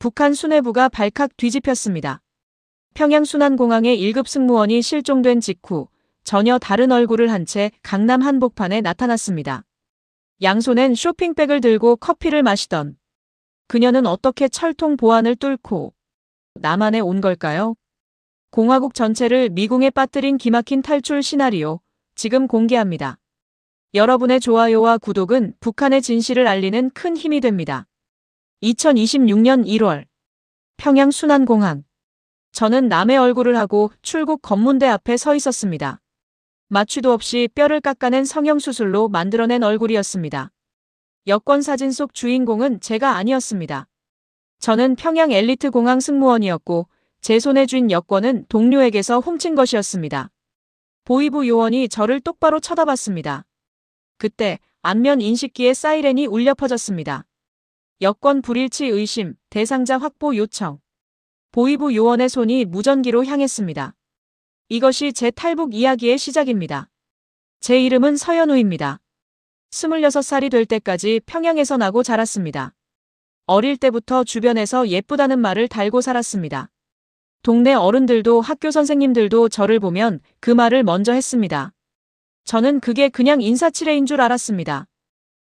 북한 수뇌부가 발칵 뒤집혔습니다. 평양순안공항의 1급 승무원이 실종된 직후 전혀 다른 얼굴을 한 채 강남 한복판에 나타났습니다. 양손엔 쇼핑백을 들고 커피를 마시던 그녀는 어떻게 철통 보안을 뚫고 남한에 온 걸까요? 공화국 전체를 미궁에 빠뜨린 기막힌 탈출 시나리오 지금 공개합니다. 여러분의 좋아요와 구독은 북한의 진실을 알리는 큰 힘이 됩니다. 2026년 1월 평양순안공항. 저는 남의 얼굴을 하고 출국 검문대 앞에 서 있었습니다. 마취도 없이 뼈를 깎아낸 성형수술로 만들어낸 얼굴이었습니다. 여권 사진 속 주인공은 제가 아니었습니다. 저는 평양 엘리트 공항 승무원이었고 제 손에 쥔 여권은 동료에게서 훔친 것이었습니다. 보위부 요원이 저를 똑바로 쳐다봤습니다. 그때 안면 인식기에 사이렌이 울려 퍼졌습니다. 여권 불일치 의심, 대상자 확보 요청. 보위부 요원의 손이 무전기로 향했습니다. 이것이 제 탈북 이야기의 시작입니다. 제 이름은 서연우입니다. 26살이 될 때까지 평양에서 나고 자랐습니다. 어릴 때부터 주변에서 예쁘다는 말을 달고 살았습니다. 동네 어른들도 학교 선생님들도 저를 보면 그 말을 먼저 했습니다. 저는 그게 그냥 인사치레인 줄 알았습니다.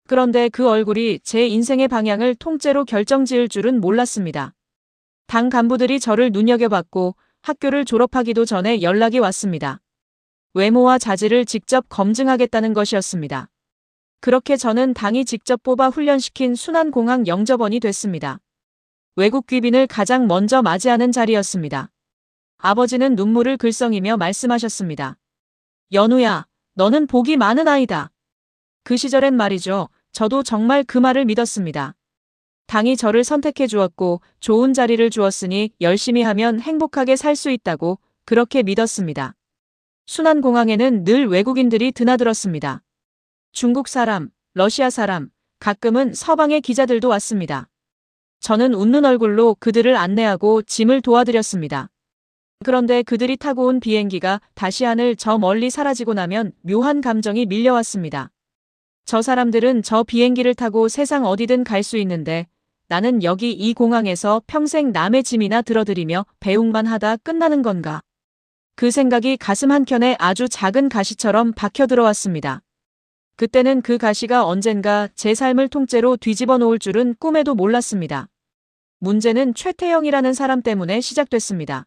그런데 그 얼굴이 제 인생의 방향을 통째로 결정지을 줄은 몰랐습니다. 당 간부들이 저를 눈여겨봤고 학교를 졸업하기도 전에 연락이 왔습니다. 외모와 자질을 직접 검증하겠다는 것이었습니다. 그렇게 저는 당이 직접 뽑아 훈련시킨 순안공항 영접원이 됐습니다. 외국 귀빈을 가장 먼저 맞이하는 자리였습니다. 아버지는 눈물을 글썽이며 말씀하셨습니다. 연우야, 너는 복이 많은 아이다. 그 시절엔 말이죠. 저도 정말 그 말을 믿었습니다. 당이 저를 선택해 주었고 좋은 자리를 주었으니 열심히 하면 행복하게 살 수 있다고 그렇게 믿었습니다. 순안공항에는 늘 외국인들이 드나들었습니다. 중국 사람, 러시아 사람, 가끔은 서방의 기자들도 왔습니다. 저는 웃는 얼굴로 그들을 안내하고 짐을 도와드렸습니다. 그런데 그들이 타고 온 비행기가 다시 하늘 저 멀리 사라지고 나면 묘한 감정이 밀려왔습니다. 저 사람들은 저 비행기를 타고 세상 어디든 갈 수 있는데 나는 여기 이 공항에서 평생 남의 짐이나 들어드리며 배웅만 하다 끝나는 건가? 그 생각이 가슴 한켠에 아주 작은 가시처럼 박혀 들어왔습니다. 그때는 그 가시가 언젠가 제 삶을 통째로 뒤집어 놓을 줄은 꿈에도 몰랐습니다. 문제는 최태영이라는 사람 때문에 시작됐습니다.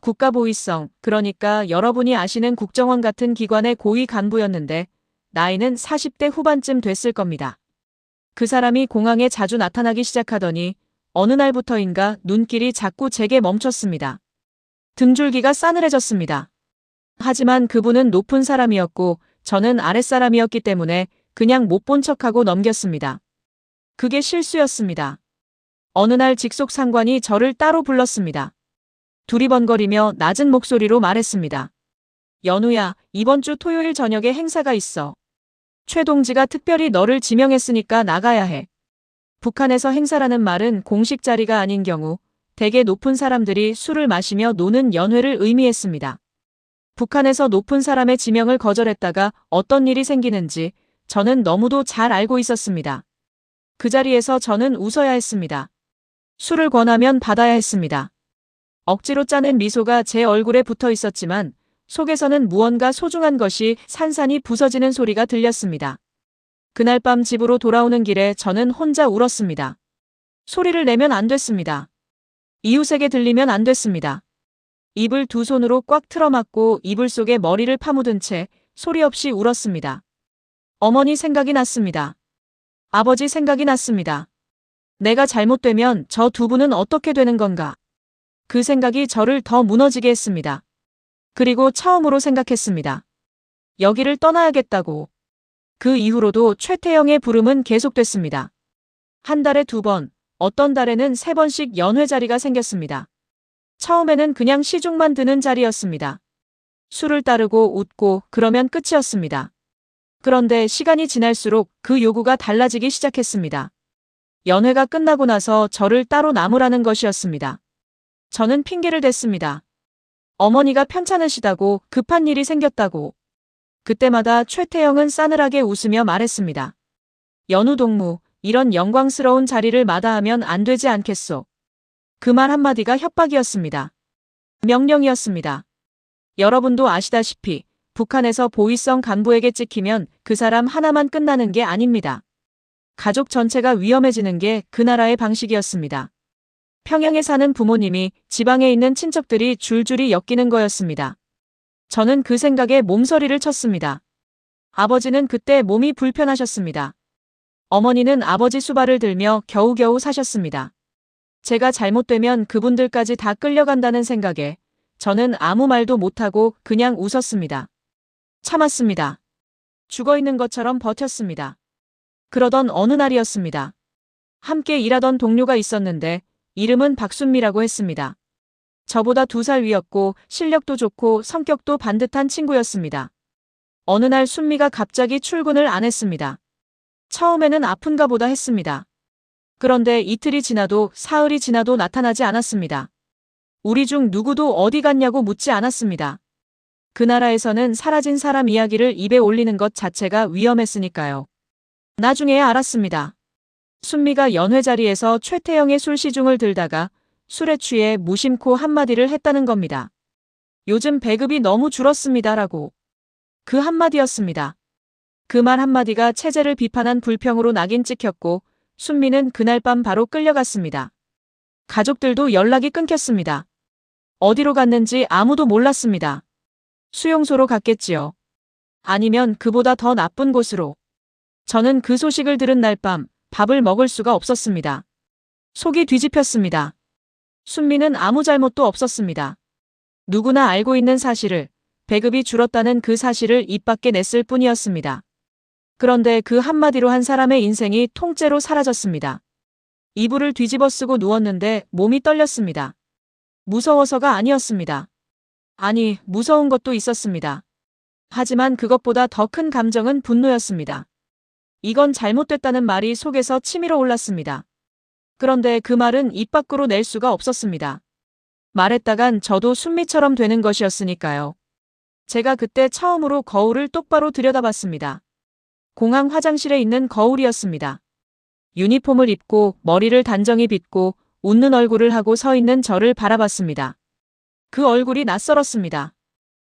국가보위성, 그러니까 여러분이 아시는 국정원 같은 기관의 고위 간부였는데 나이는 40대 후반쯤 됐을 겁니다. 그 사람이 공항에 자주 나타나기 시작하더니 어느 날부터인가 눈길이 자꾸 제게 멈췄습니다. 등줄기가 싸늘해졌습니다. 하지만 그분은 높은 사람이었고 저는 아랫사람이었기 때문에 그냥 못 본 척하고 넘겼습니다. 그게 실수였습니다. 어느 날 직속 상관이 저를 따로 불렀습니다. 두리번거리며 낮은 목소리로 말했습니다. 연우야, 이번 주 토요일 저녁에 행사가 있어. 최 동지가 특별히 너를 지명했으니까 나가야 해. 북한에서 행사라는 말은 공식 자리가 아닌 경우 대개 높은 사람들이 술을 마시며 노는 연회를 의미했습니다. 북한에서 높은 사람의 지명을 거절했다가 어떤 일이 생기는지 저는 너무도 잘 알고 있었습니다. 그 자리에서 저는 웃어야 했습니다. 술을 권하면 받아야 했습니다. 억지로 짜낸 미소가 제 얼굴에 붙어 있었지만 속에서는 무언가 소중한 것이 산산이 부서지는 소리가 들렸습니다. 그날 밤 집으로 돌아오는 길에 저는 혼자 울었습니다. 소리를 내면 안 됐습니다. 이웃에게 들리면 안 됐습니다. 입을 두 손으로 꽉 틀어막고 이불 속에 머리를 파묻은 채 소리 없이 울었습니다. 어머니 생각이 났습니다. 아버지 생각이 났습니다. 내가 잘못되면 저 두 분은 어떻게 되는 건가? 그 생각이 저를 더 무너지게 했습니다. 그리고 처음으로 생각했습니다. 여기를 떠나야겠다고. 그 이후로도 최태영의 부름은 계속됐습니다. 한 달에 2번, 어떤 달에는 3번씩 연회 자리가 생겼습니다. 처음에는 그냥 시중만 드는 자리였습니다. 술을 따르고 웃고 그러면 끝이었습니다. 그런데 시간이 지날수록 그 요구가 달라지기 시작했습니다. 연회가 끝나고 나서 저를 따로 남으라는 것이었습니다. 저는 핑계를 댔습니다. 어머니가 편찮으시다고, 급한 일이 생겼다고. 그때마다 최태영은 싸늘하게 웃으며 말했습니다. 연우 동무, 이런 영광스러운 자리를 마다하면 안 되지 않겠소. 그 말 한마디가 협박이었습니다. 명령이었습니다. 여러분도 아시다시피 북한에서 보위성 간부에게 찍히면 그 사람 하나만 끝나는 게 아닙니다. 가족 전체가 위험해지는 게 그 나라의 방식이었습니다. 평양에 사는 부모님이 지방에 있는 친척들이 줄줄이 엮이는 거였습니다. 저는 그 생각에 몸서리를 쳤습니다. 아버지는 그때 몸이 불편하셨습니다. 어머니는 아버지 수발을 들며 겨우겨우 사셨습니다. 제가 잘못되면 그분들까지 다 끌려간다는 생각에 저는 아무 말도 못하고 그냥 웃었습니다. 참았습니다. 죽어있는 것처럼 버텼습니다. 그러던 어느 날이었습니다. 함께 일하던 동료가 있었는데 이름은 박순미라고 했습니다. 저보다 2살 위였고 실력도 좋고 성격도 반듯한 친구였습니다. 어느 날 순미가 갑자기 출근을 안 했습니다. 처음에는 아픈가 보다 했습니다. 그런데 이틀이 지나도 사흘이 지나도 나타나지 않았습니다. 우리 중 누구도 어디 갔냐고 묻지 않았습니다. 그 나라에서는 사라진 사람 이야기를 입에 올리는 것 자체가 위험했으니까요. 나중에야 알았습니다. 순미가 연회 자리에서 최태영의 술시중을 들다가 술에 취해 무심코 한마디를 했다는 겁니다. 요즘 배급이 너무 줄었습니다라고. 그 한마디였습니다. 그 말 한마디가 체제를 비판한 불평으로 낙인 찍혔고 순미는 그날 밤 바로 끌려갔습니다. 가족들도 연락이 끊겼습니다. 어디로 갔는지 아무도 몰랐습니다. 수용소로 갔겠지요. 아니면 그보다 더 나쁜 곳으로. 저는 그 소식을 들은 날 밤 밥을 먹을 수가 없었습니다. 속이 뒤집혔습니다. 순미는 아무 잘못도 없었습니다. 누구나 알고 있는 사실을, 배급이 줄었다는 그 사실을 입 밖에 냈을 뿐이었습니다. 그런데 그 한마디로 한 사람의 인생이 통째로 사라졌습니다. 이불을 뒤집어 쓰고 누웠는데 몸이 떨렸습니다. 무서워서가 아니었습니다. 아니, 무서운 것도 있었습니다. 하지만 그것보다 더 큰 감정은 분노였습니다. 이건 잘못됐다는 말이 속에서 치밀어 올랐습니다. 그런데 그 말은 입 밖으로 낼 수가 없었습니다. 말했다간 저도 순미처럼 되는 것이었으니까요. 제가 그때 처음으로 거울을 똑바로 들여다봤습니다. 공항 화장실에 있는 거울이었습니다. 유니폼을 입고 머리를 단정히 빗고 웃는 얼굴을 하고 서 있는 저를 바라봤습니다. 그 얼굴이 낯설었습니다.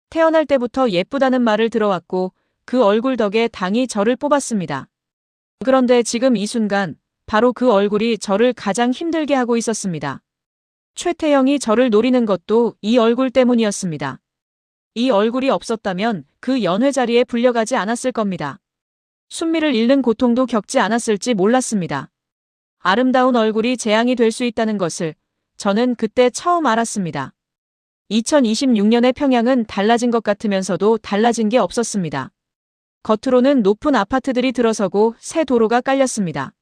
태어날 때부터 예쁘다는 말을 들어왔고 그 얼굴 덕에 당이 저를 뽑았습니다. 그런데 지금 이 순간 바로 그 얼굴이 저를 가장 힘들게 하고 있었습니다. 최태영이 저를 노리는 것도 이 얼굴 때문이었습니다. 이 얼굴이 없었다면 그 연회 자리에 불려가지 않았을 겁니다. 순미를 잃는 고통도 겪지 않았을지 몰랐습니다. 아름다운 얼굴이 재앙이 될 수 있다는 것을 저는 그때 처음 알았습니다. 2026년의 평양은 달라진 것 같으면서도 달라진 게 없었습니다. 겉으로는 높은 아파트들이 들어서고 새 도로가 깔렸습니다.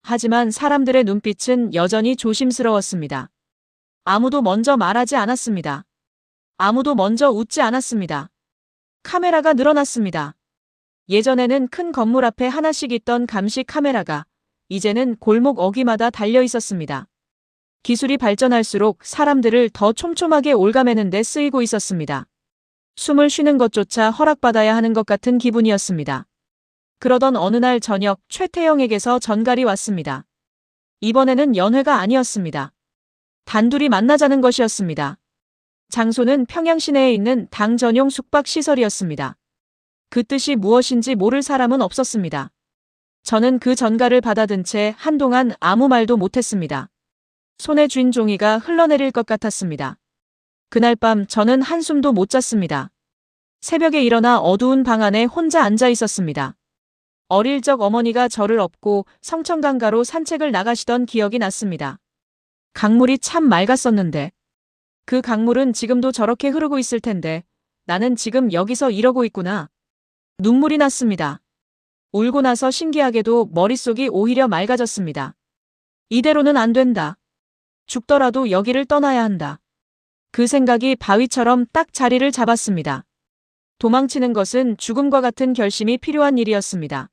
하지만 사람들의 눈빛은 여전히 조심스러웠습니다. 아무도 먼저 말하지 않았습니다. 아무도 먼저 웃지 않았습니다. 카메라가 늘어났습니다. 예전에는 큰 건물 앞에 하나씩 있던 감시 카메라가 이제는 골목 어귀마다 달려 있었습니다. 기술이 발전할수록 사람들을 더 촘촘하게 올가매는 데 쓰이고 있었습니다. 숨을 쉬는 것조차 허락받아야 하는 것 같은 기분이었습니다. 그러던 어느 날 저녁 최태영에게서 전갈이 왔습니다. 이번에는 연회가 아니었습니다. 단둘이 만나자는 것이었습니다. 장소는 평양 시내에 있는 당 전용 숙박시설이었습니다. 그 뜻이 무엇인지 모를 사람은 없었습니다. 저는 그 전갈을 받아든 채 한동안 아무 말도 못했습니다. 손에 쥔 종이가 흘러내릴 것 같았습니다. 그날 밤 저는 한숨도 못 잤습니다. 새벽에 일어나 어두운 방 안에 혼자 앉아 있었습니다. 어릴 적 어머니가 저를 업고 성천강가로 산책을 나가시던 기억이 났습니다. 강물이 참 맑았었는데 그 강물은 지금도 저렇게 흐르고 있을 텐데 나는 지금 여기서 이러고 있구나. 눈물이 났습니다. 울고 나서 신기하게도 머릿속이 오히려 맑아졌습니다. 이대로는 안 된다. 죽더라도 여기를 떠나야 한다. 그 생각이 바위처럼 딱 자리를 잡았습니다. 도망치는 것은 죽음과 같은 결심이 필요한 일이었습니다.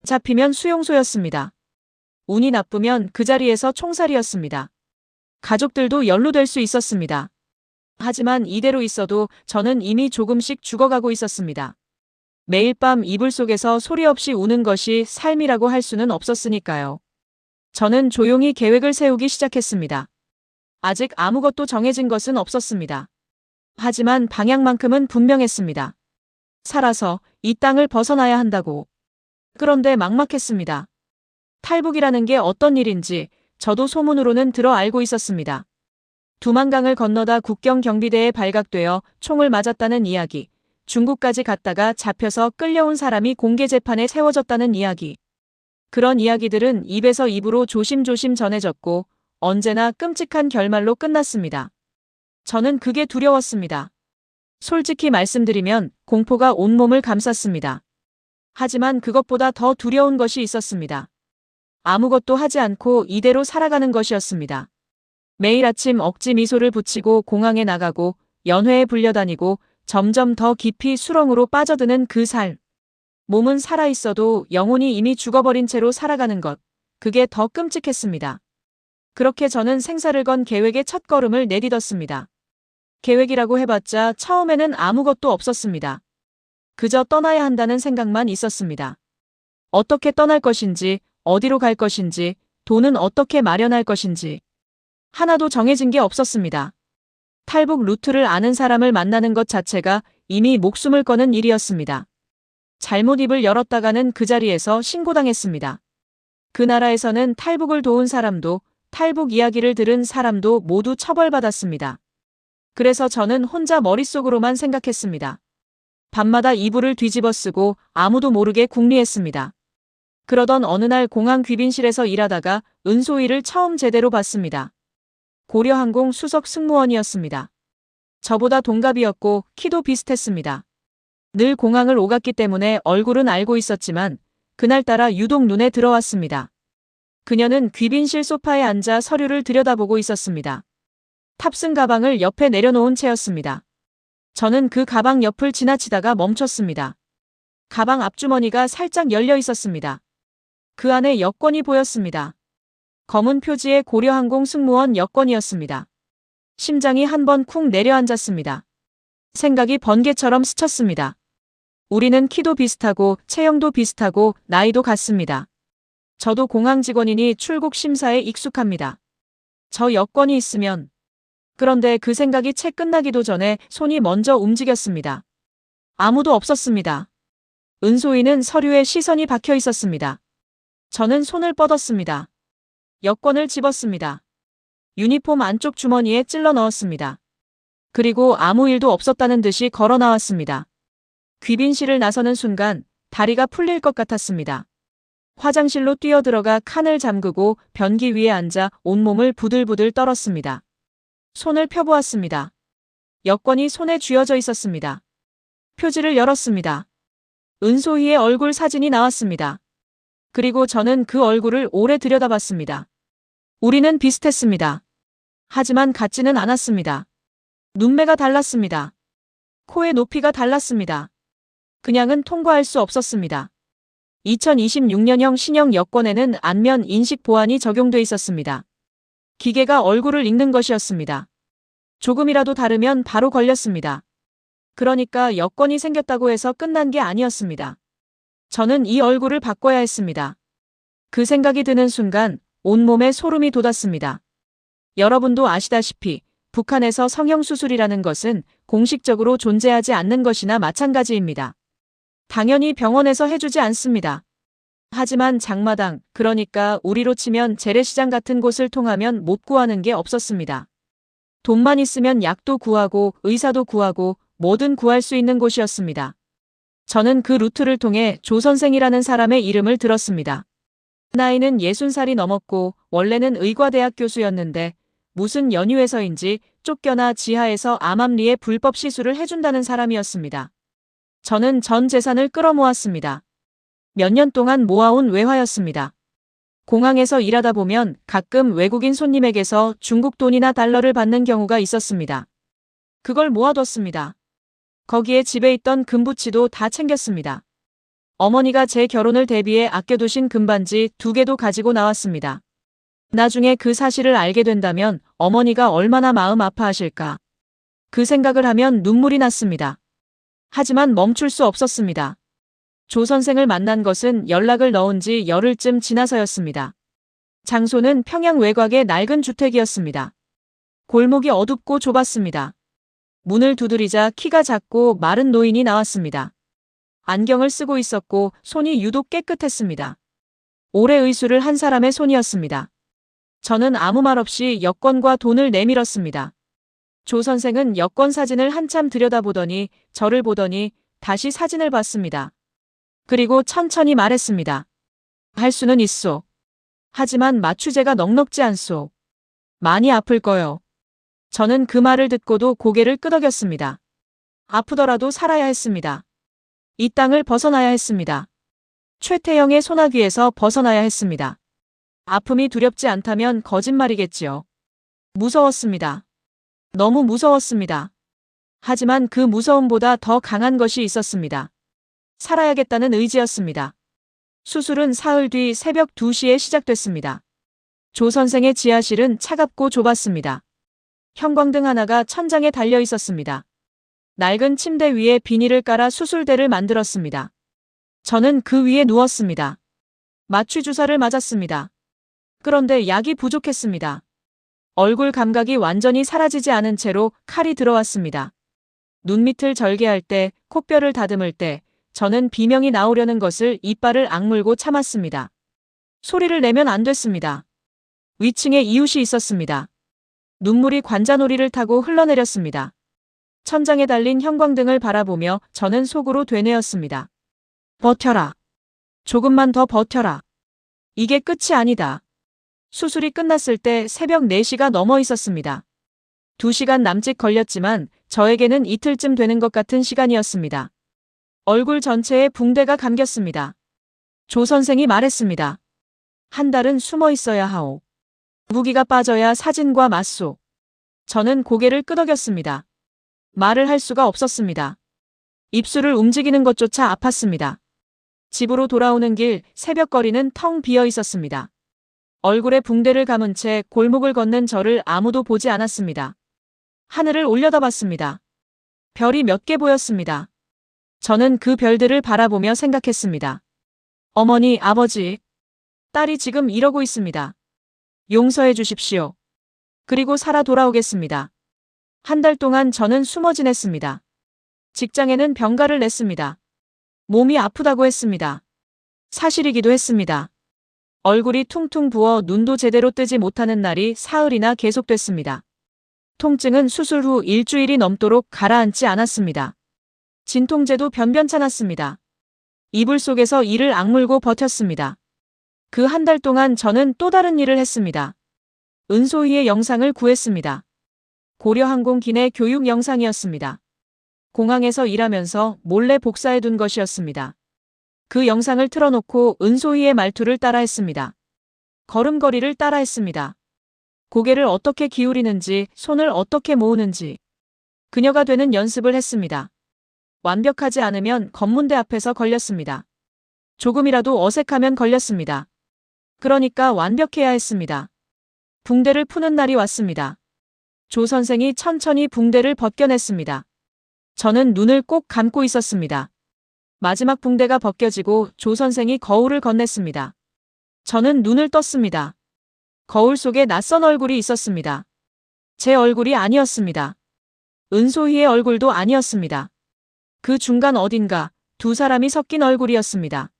잡히면 수용소였습니다. 운이 나쁘면 그 자리에서 총살이었습니다. 가족들도 연루될 수 있었습니다. 하지만 이대로 있어도 저는 이미 조금씩 죽어가고 있었습니다. 매일 밤 이불 속에서 소리 없이 우는 것이 삶이라고 할 수는 없었으니까요. 저는 조용히 계획을 세우기 시작했습니다. 아직 아무것도 정해진 것은 없었습니다. 하지만 방향만큼은 분명했습니다. 살아서 이 땅을 벗어나야 한다고. 그런데 막막했습니다. 탈북이라는 게 어떤 일인지 저도 소문으로는 들어 알고 있었습니다. 두만강을 건너다 국경 경비대에 발각되어 총을 맞았다는 이야기, 중국까지 갔다가 잡혀서 끌려온 사람이 공개 재판에 세워졌다는 이야기. 그런 이야기들은 입에서 입으로 조심조심 전해졌고 언제나 끔찍한 결말로 끝났습니다. 저는 그게 두려웠습니다. 솔직히 말씀드리면 공포가 온몸을 감쌌습니다. 하지만 그것보다 더 두려운 것이 있었습니다. 아무것도 하지 않고 이대로 살아가는 것이었습니다. 매일 아침 억지 미소를 붙이고 공항에 나가고 연회에 불려다니고 점점 더 깊이 수렁으로 빠져드는 그 삶. 몸은 살아있어도 영혼이 이미 죽어버린 채로 살아가는 것. 그게 더 끔찍했습니다. 그렇게 저는 생사를 건 계획의 첫걸음을 내딛었습니다. 계획이라고 해봤자 처음에는 아무것도 없었습니다. 그저 떠나야 한다는 생각만 있었습니다. 어떻게 떠날 것인지, 어디로 갈 것인지, 돈은 어떻게 마련할 것인지. 하나도 정해진 게 없었습니다. 탈북 루트를 아는 사람을 만나는 것 자체가 이미 목숨을 거는 일이었습니다. 잘못 입을 열었다가는 그 자리에서 신고당했습니다. 그 나라에서는 탈북을 도운 사람도 탈북 이야기를 들은 사람도 모두 처벌받았습니다. 그래서 저는 혼자 머릿속으로만 생각했습니다. 밤마다 이불을 뒤집어 쓰고 아무도 모르게 궁리했습니다. 그러던 어느 날 공항 귀빈실에서 일하다가 은소희를 처음 제대로 봤습니다. 고려항공 수석 승무원이었습니다. 저보다 동갑이었고 키도 비슷했습니다. 늘 공항을 오갔기 때문에 얼굴은 알고 있었지만 그날따라 유독 눈에 들어왔습니다. 그녀는 귀빈실 소파에 앉아 서류를 들여다보고 있었습니다. 탑승 가방을 옆에 내려놓은 채였습니다. 저는 그 가방 옆을 지나치다가 멈췄습니다. 가방 앞주머니가 살짝 열려 있었습니다. 그 안에 여권이 보였습니다. 검은 표지의 고려항공 승무원 여권이었습니다. 심장이 한번 쿵 내려앉았습니다. 생각이 번개처럼 스쳤습니다. 우리는 키도 비슷하고 체형도 비슷하고 나이도 같습니다. 저도 공항 직원이니 출국 심사에 익숙합니다. 저 여권이 있으면. 그런데 그 생각이 채 끝나기도 전에 손이 먼저 움직였습니다. 아무도 없었습니다. 은소희는 서류에 시선이 박혀 있었습니다. 저는 손을 뻗었습니다. 여권을 집었습니다. 유니폼 안쪽 주머니에 찔러 넣었습니다. 그리고 아무 일도 없었다는 듯이 걸어 나왔습니다. 귀빈실을 나서는 순간 다리가 풀릴 것 같았습니다. 화장실로 뛰어들어가 칸을 잠그고 변기 위에 앉아 온몸을 부들부들 떨었습니다. 손을 펴보았습니다. 여권이 손에 쥐어져 있었습니다. 표지를 열었습니다. 은소희의 얼굴 사진이 나왔습니다. 그리고 저는 그 얼굴을 오래 들여다봤습니다. 우리는 비슷했습니다. 하지만 같지는 않았습니다. 눈매가 달랐습니다. 코의 높이가 달랐습니다. 그냥은 통과할 수 없었습니다. 2026년형 신형 여권에는 안면 인식 보안이 적용돼 있었습니다. 기계가 얼굴을 읽는 것이었습니다. 조금이라도 다르면 바로 걸렸습니다. 그러니까 여권이 생겼다고 해서 끝난 게 아니었습니다. 저는 이 얼굴을 바꿔야 했습니다. 그 생각이 드는 순간 온몸에 소름이 돋았습니다. 여러분도 아시다시피 북한에서 성형수술이라는 것은 공식적으로 존재하지 않는 것이나 마찬가지입니다. 당연히 병원에서 해주지 않습니다. 하지만 장마당, 그러니까 우리로 치면 재래시장 같은 곳을 통하면 못 구하는 게 없었습니다. 돈만 있으면 약도 구하고 의사도 구하고 뭐든 구할 수 있는 곳이었습니다. 저는 그 루트를 통해 조 선생이라는 사람의 이름을 들었습니다. 나이는 60살이 넘었고 원래는 의과대학 교수였는데 무슨 연유에서인지 쫓겨나 지하에서 암암리에 불법 시술을 해준다는 사람이었습니다. 저는 전 재산을 끌어모았습니다. 몇 년 동안 모아온 외화였습니다. 공항에서 일하다 보면 가끔 외국인 손님에게서 중국 돈이나 달러를 받는 경우가 있었습니다. 그걸 모아뒀습니다. 거기에 집에 있던 금부치도 다 챙겼습니다. 어머니가 제 결혼을 대비해 아껴두신 금반지 2개도 가지고 나왔습니다. 나중에 그 사실을 알게 된다면 어머니가 얼마나 마음 아파하실까. 그 생각을 하면 눈물이 났습니다. 하지만 멈출 수 없었습니다. 조 선생을 만난 것은 연락을 넣은 지 열흘쯤 지나서였습니다. 장소는 평양 외곽의 낡은 주택이었습니다. 골목이 어둡고 좁았습니다. 문을 두드리자 키가 작고 마른 노인이 나왔습니다. 안경을 쓰고 있었고 손이 유독 깨끗했습니다. 오래 의술을 한 사람의 손이었습니다. 저는 아무 말 없이 여권과 돈을 내밀었습니다. 조 선생은 여권 사진을 한참 들여다보더니 저를 보더니 다시 사진을 봤습니다. 그리고 천천히 말했습니다. 할 수는 있소. 하지만 마취제가 넉넉지 않소. 많이 아플 거요. 저는 그 말을 듣고도 고개를 끄덕였습니다. 아프더라도 살아야 했습니다. 이 땅을 벗어나야 했습니다. 최태영의 소나귀에서 벗어나야 했습니다. 아픔이 두렵지 않다면 거짓말이겠지요. 무서웠습니다. 너무 무서웠습니다. 하지만 그 무서움보다 더 강한 것이 있었습니다. 살아야겠다는 의지였습니다. 수술은 사흘 뒤 새벽 2시에 시작됐습니다. 조 선생의 지하실은 차갑고 좁았습니다. 형광등 하나가 천장에 달려 있었습니다. 낡은 침대 위에 비닐을 깔아 수술대를 만들었습니다. 저는 그 위에 누웠습니다. 마취 주사를 맞았습니다. 그런데 약이 부족했습니다. 얼굴 감각이 완전히 사라지지 않은 채로 칼이 들어왔습니다. 눈밑을 절개할 때, 콧뼈를 다듬을 때 저는 비명이 나오려는 것을 이빨을 악물고 참았습니다. 소리를 내면 안 됐습니다. 위층에 이웃이 있었습니다. 눈물이 관자놀이를 타고 흘러내렸습니다. 천장에 달린 형광등을 바라보며 저는 속으로 되뇌었습니다. 버텨라. 조금만 더 버텨라. 이게 끝이 아니다. 수술이 끝났을 때 새벽 4시가 넘어 있었습니다. 2시간 남짓 걸렸지만 저에게는 이틀쯤 되는 것 같은 시간이었습니다. 얼굴 전체에 붕대가 감겼습니다. 조 선생이 말했습니다. 한 달은 숨어 있어야 하오. 무기가 빠져야 사진과 맞소. 저는 고개를 끄덕였습니다. 말을 할 수가 없었습니다. 입술을 움직이는 것조차 아팠습니다. 집으로 돌아오는 길 새벽거리는 텅 비어 있었습니다. 얼굴에 붕대를 감은 채 골목을 걷는 저를 아무도 보지 않았습니다. 하늘을 올려다봤습니다. 별이 몇 개 보였습니다. 저는 그 별들을 바라보며 생각했습니다. 어머니, 아버지, 딸이 지금 이러고 있습니다. 용서해 주십시오. 그리고 살아 돌아오겠습니다. 한 달 동안 저는 숨어 지냈습니다. 직장에는 병가를 냈습니다. 몸이 아프다고 했습니다. 사실이기도 했습니다. 얼굴이 퉁퉁 부어 눈도 제대로 뜨지 못하는 날이 사흘이나 계속됐습니다. 통증은 수술 후 일주일이 넘도록 가라앉지 않았습니다. 진통제도 변변찮았습니다. 이불 속에서 이를 악물고 버텼습니다. 그 한 달 동안 저는 또 다른 일을 했습니다. 은소희의 영상을 구했습니다. 고려항공 기내 교육 영상이었습니다. 공항에서 일하면서 몰래 복사해둔 것이었습니다. 그 영상을 틀어놓고 은소희의 말투를 따라했습니다. 걸음걸이를 따라했습니다. 고개를 어떻게 기울이는지, 손을 어떻게 모으는지. 그녀가 되는 연습을 했습니다. 완벽하지 않으면 검문대 앞에서 걸렸습니다. 조금이라도 어색하면 걸렸습니다. 그러니까 완벽해야 했습니다. 붕대를 푸는 날이 왔습니다. 조 선생이 천천히 붕대를 벗겨냈습니다. 저는 눈을 꼭 감고 있었습니다. 마지막 붕대가 벗겨지고 조 선생이 거울을 건넸습니다. 저는 눈을 떴습니다. 거울 속에 낯선 얼굴이 있었습니다. 제 얼굴이 아니었습니다. 은소희의 얼굴도 아니었습니다. 그 중간 어딘가 두 사람이 섞인 얼굴이었습니다.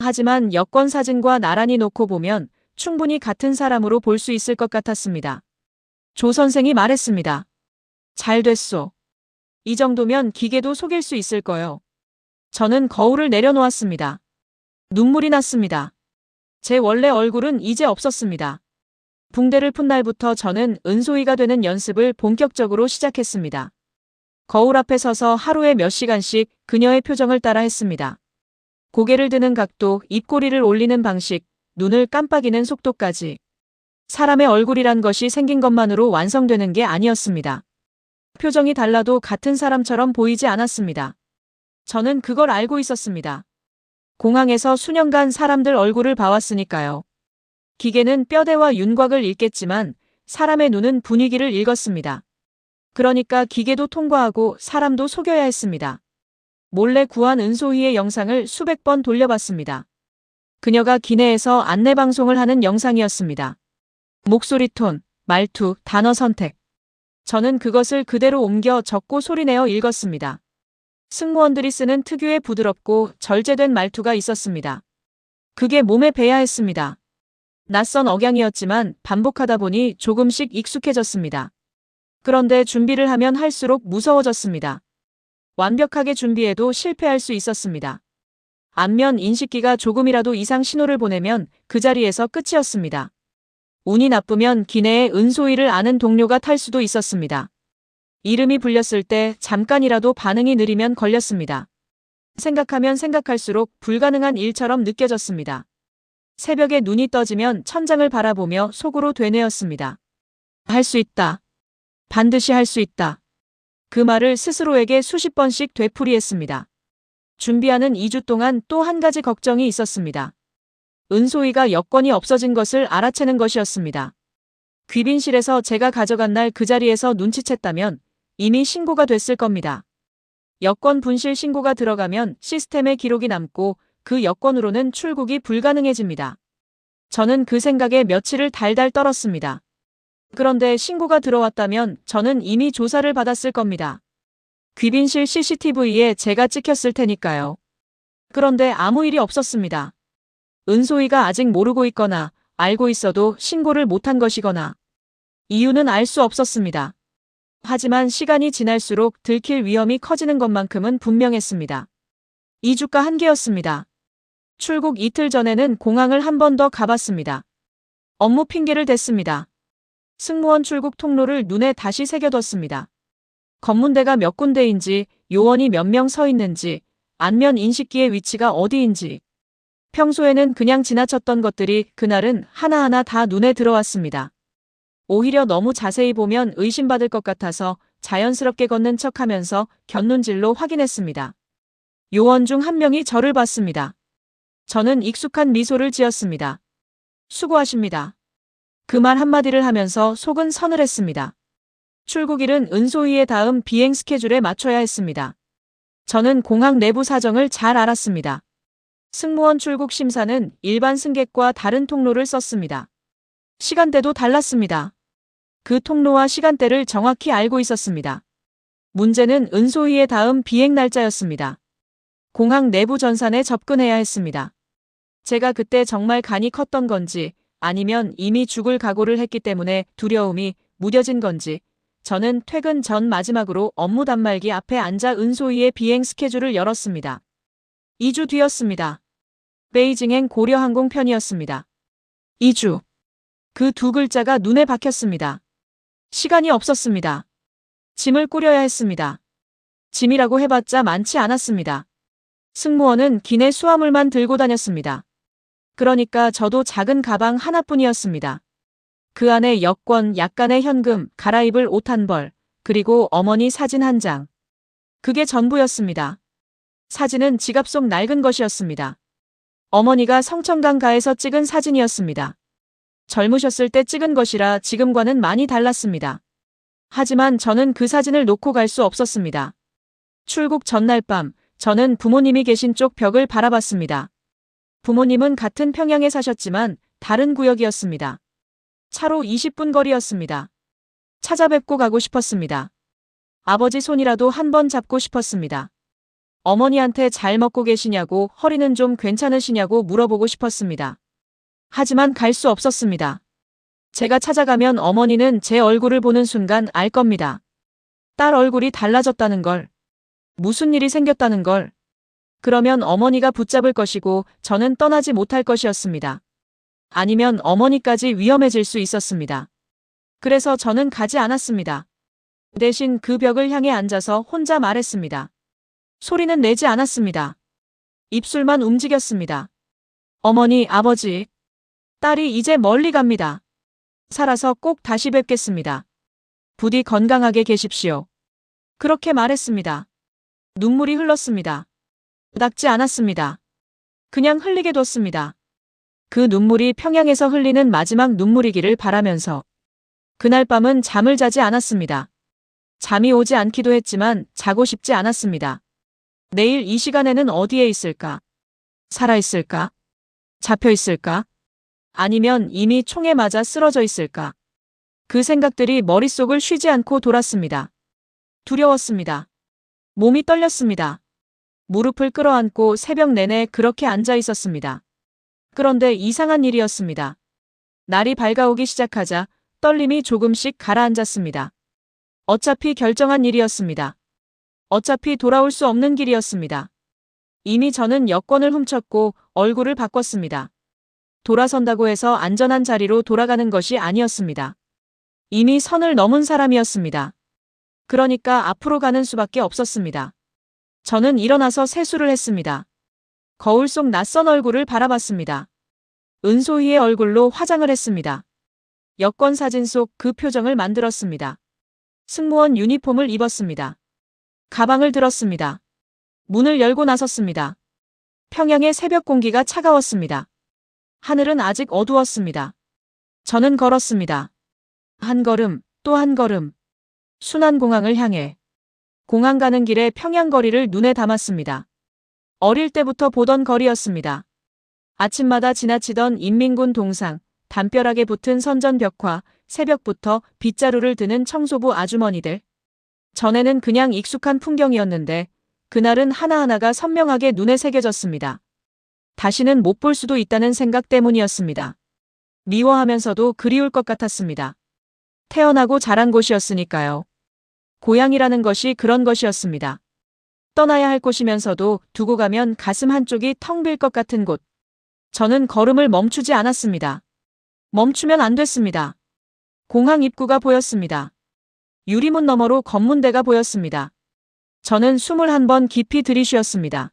하지만 여권 사진과 나란히 놓고 보면 충분히 같은 사람으로 볼 수 있을 것 같았습니다. 조 선생이 말했습니다. 잘 됐소. 이 정도면 기계도 속일 수 있을 거요. 저는 거울을 내려놓았습니다. 눈물이 났습니다. 제 원래 얼굴은 이제 없었습니다. 붕대를 푼 날부터 저는 은소희가 되는 연습을 본격적으로 시작했습니다. 거울 앞에 서서 하루에 몇 시간씩 그녀의 표정을 따라 했습니다. 고개를 드는 각도, 입꼬리를 올리는 방식, 눈을 깜빡이는 속도까지. 사람의 얼굴이란 것이 생긴 것만으로 완성되는 게 아니었습니다. 표정이 달라도 같은 사람처럼 보이지 않았습니다. 저는 그걸 알고 있었습니다. 공항에서 수년간 사람들 얼굴을 봐왔으니까요. 기계는 뼈대와 윤곽을 읽겠지만 사람의 눈은 분위기를 읽었습니다. 그러니까 기계도 통과하고 사람도 속여야 했습니다. 몰래 구한 은소희의 영상을 수백 번 돌려봤습니다. 그녀가 기내에서 안내방송을 하는 영상이었습니다. 목소리 톤, 말투, 단어 선택. 저는 그것을 그대로 옮겨 적고 소리내어 읽었습니다. 승무원들이 쓰는 특유의 부드럽고 절제된 말투가 있었습니다. 그게 몸에 배야 했습니다. 낯선 억양이었지만 반복하다 보니 조금씩 익숙해졌습니다. 그런데 준비를 하면 할수록 무서워졌습니다. 완벽하게 준비해도 실패할 수 있었습니다. 안면 인식기가 조금이라도 이상 신호를 보내면 그 자리에서 끝이었습니다. 운이 나쁘면 기내에 은소희를 아는 동료가 탈 수도 있었습니다. 이름이 불렸을 때 잠깐이라도 반응이 느리면 걸렸습니다. 생각하면 생각할수록 불가능한 일처럼 느껴졌습니다. 새벽에 눈이 떠지면 천장을 바라보며 속으로 되뇌었습니다. 할 수 있다. 반드시 할 수 있다. 그 말을 스스로에게 수십 번씩 되풀이했습니다. 준비하는 2주 동안 또 한 가지 걱정이 있었습니다. 은소희가 여권이 없어진 것을 알아채는 것이었습니다. 귀빈실에서 제가 가져간 날 그 자리에서 눈치챘다면 이미 신고가 됐을 겁니다. 여권 분실 신고가 들어가면 시스템에 기록이 남고 그 여권으로는 출국이 불가능해집니다. 저는 그 생각에 며칠을 달달 떨었습니다. 그런데 신고가 들어왔다면 저는 이미 조사를 받았을 겁니다. 귀빈실 CCTV에 제가 찍혔을 테니까요. 그런데 아무 일이 없었습니다. 은소희가 아직 모르고 있거나 알고 있어도 신고를 못한 것이거나 이유는 알 수 없었습니다. 하지만 시간이 지날수록 들킬 위험이 커지는 것만큼은 분명했습니다. 2주가 한계였습니다. 출국 이틀 전에는 공항을 한 번 더 가봤습니다. 업무 핑계를 댔습니다. 승무원 출국 통로를 눈에 다시 새겨뒀습니다. 검문대가 몇 군데인지, 요원이 몇 명 서 있는지, 안면 인식기의 위치가 어디인지. 평소에는 그냥 지나쳤던 것들이 그날은 하나하나 다 눈에 들어왔습니다. 오히려 너무 자세히 보면 의심받을 것 같아서 자연스럽게 걷는 척하면서 곁눈질로 확인했습니다. 요원 중 한 명이 저를 봤습니다. 저는 익숙한 미소를 지었습니다. 수고하십니다. 그 말 한마디를 하면서 속은 서늘했습니다. 출국일은 은소희의 다음 비행 스케줄에 맞춰야 했습니다. 저는 공항 내부 사정을 잘 알았습니다. 승무원 출국 심사는 일반 승객과 다른 통로를 썼습니다. 시간대도 달랐습니다. 그 통로와 시간대를 정확히 알고 있었습니다. 문제는 은소희의 다음 비행 날짜였습니다. 공항 내부 전산에 접근해야 했습니다. 제가 그때 정말 간이 컸던 건지 아니면 이미 죽을 각오를 했기 때문에 두려움이 무뎌진 건지 저는 퇴근 전 마지막으로 업무 단말기 앞에 앉아 은소희의 비행 스케줄을 열었습니다. 2주 뒤였습니다. 베이징행 고려항공 편이었습니다. 2주. 그 두 글자가 눈에 박혔습니다. 시간이 없었습니다. 짐을 꾸려야 했습니다. 짐이라고 해봤자 많지 않았습니다. 승무원은 기내 수화물만 들고 다녔습니다. 그러니까 저도 작은 가방 하나뿐이었습니다. 그 안에 여권, 약간의 현금, 갈아입을 옷 한 벌, 그리고 어머니 사진 한 장. 그게 전부였습니다. 사진은 지갑 속 낡은 것이었습니다. 어머니가 성천강가에서 찍은 사진이었습니다. 젊으셨을 때 찍은 것이라 지금과는 많이 달랐습니다. 하지만 저는 그 사진을 놓고 갈 수 없었습니다. 출국 전날 밤, 저는 부모님이 계신 쪽 벽을 바라봤습니다. 부모님은 같은 평양에 사셨지만 다른 구역이었습니다. 차로 20분 거리였습니다. 찾아뵙고 가고 싶었습니다. 아버지 손이라도 한 번 잡고 싶었습니다. 어머니한테 잘 먹고 계시냐고, 허리는 좀 괜찮으시냐고 물어보고 싶었습니다. 하지만 갈 수 없었습니다. 제가 찾아가면 어머니는 제 얼굴을 보는 순간 알 겁니다. 딸 얼굴이 달라졌다는 걸. 무슨 일이 생겼다는 걸. 그러면 어머니가 붙잡을 것이고 저는 떠나지 못할 것이었습니다. 아니면 어머니까지 위험해질 수 있었습니다. 그래서 저는 가지 않았습니다. 대신 그 벽을 향해 앉아서 혼자 말했습니다. 소리는 내지 않았습니다. 입술만 움직였습니다. 어머니, 아버지, 딸이 이제 멀리 갑니다. 살아서 꼭 다시 뵙겠습니다. 부디 건강하게 계십시오. 그렇게 말했습니다. 눈물이 흘렀습니다. 닦지 않았습니다. 그냥 흘리게 뒀습니다. 그 눈물이 평양에서 흘리는 마지막 눈물이기를 바라면서 그날 밤은 잠을 자지 않았습니다. 잠이 오지 않기도 했지만 자고 싶지 않았습니다. 내일 이 시간에는 어디에 있을까? 살아있을까? 잡혀있을까? 아니면 이미 총에 맞아 쓰러져 있을까? 그 생각들이 머릿속을 쉬지 않고 돌았습니다. 두려웠습니다. 몸이 떨렸습니다. 무릎을 끌어안고 새벽 내내 그렇게 앉아 있었습니다. 그런데 이상한 일이었습니다. 날이 밝아오기 시작하자 떨림이 조금씩 가라앉았습니다. 어차피 결정한 일이었습니다. 어차피 돌아올 수 없는 길이었습니다. 이미 저는 여권을 훔쳤고 얼굴을 바꿨습니다. 돌아선다고 해서 안전한 자리로 돌아가는 것이 아니었습니다. 이미 선을 넘은 사람이었습니다. 그러니까 앞으로 가는 수밖에 없었습니다. 저는 일어나서 세수를 했습니다. 거울 속 낯선 얼굴을 바라봤습니다. 은소희의 얼굴로 화장을 했습니다. 여권 사진 속 그 표정을 만들었습니다. 승무원 유니폼을 입었습니다. 가방을 들었습니다. 문을 열고 나섰습니다. 평양의 새벽 공기가 차가웠습니다. 하늘은 아직 어두웠습니다. 저는 걸었습니다. 한 걸음, 또 한 걸음. 순안공항을 향해. 공항 가는 길에 평양 거리를 눈에 담았습니다. 어릴 때부터 보던 거리였습니다. 아침마다 지나치던 인민군 동상, 담벼락에 붙은 선전벽화, 새벽부터 빗자루를 드는 청소부 아주머니들. 전에는 그냥 익숙한 풍경이었는데 그날은 하나하나가 선명하게 눈에 새겨졌습니다. 다시는 못 볼 수도 있다는 생각 때문이었습니다. 미워하면서도 그리울 것 같았습니다. 태어나고 자란 곳이었으니까요. 고향이라는 것이 그런 것이었습니다. 떠나야 할 곳이면서도 두고 가면 가슴 한쪽이 텅 빌 것 같은 곳. 저는 걸음을 멈추지 않았습니다. 멈추면 안 됐습니다. 공항 입구가 보였습니다. 유리문 너머로 검문대가 보였습니다. 저는 숨을 한 번 깊이 들이쉬었습니다.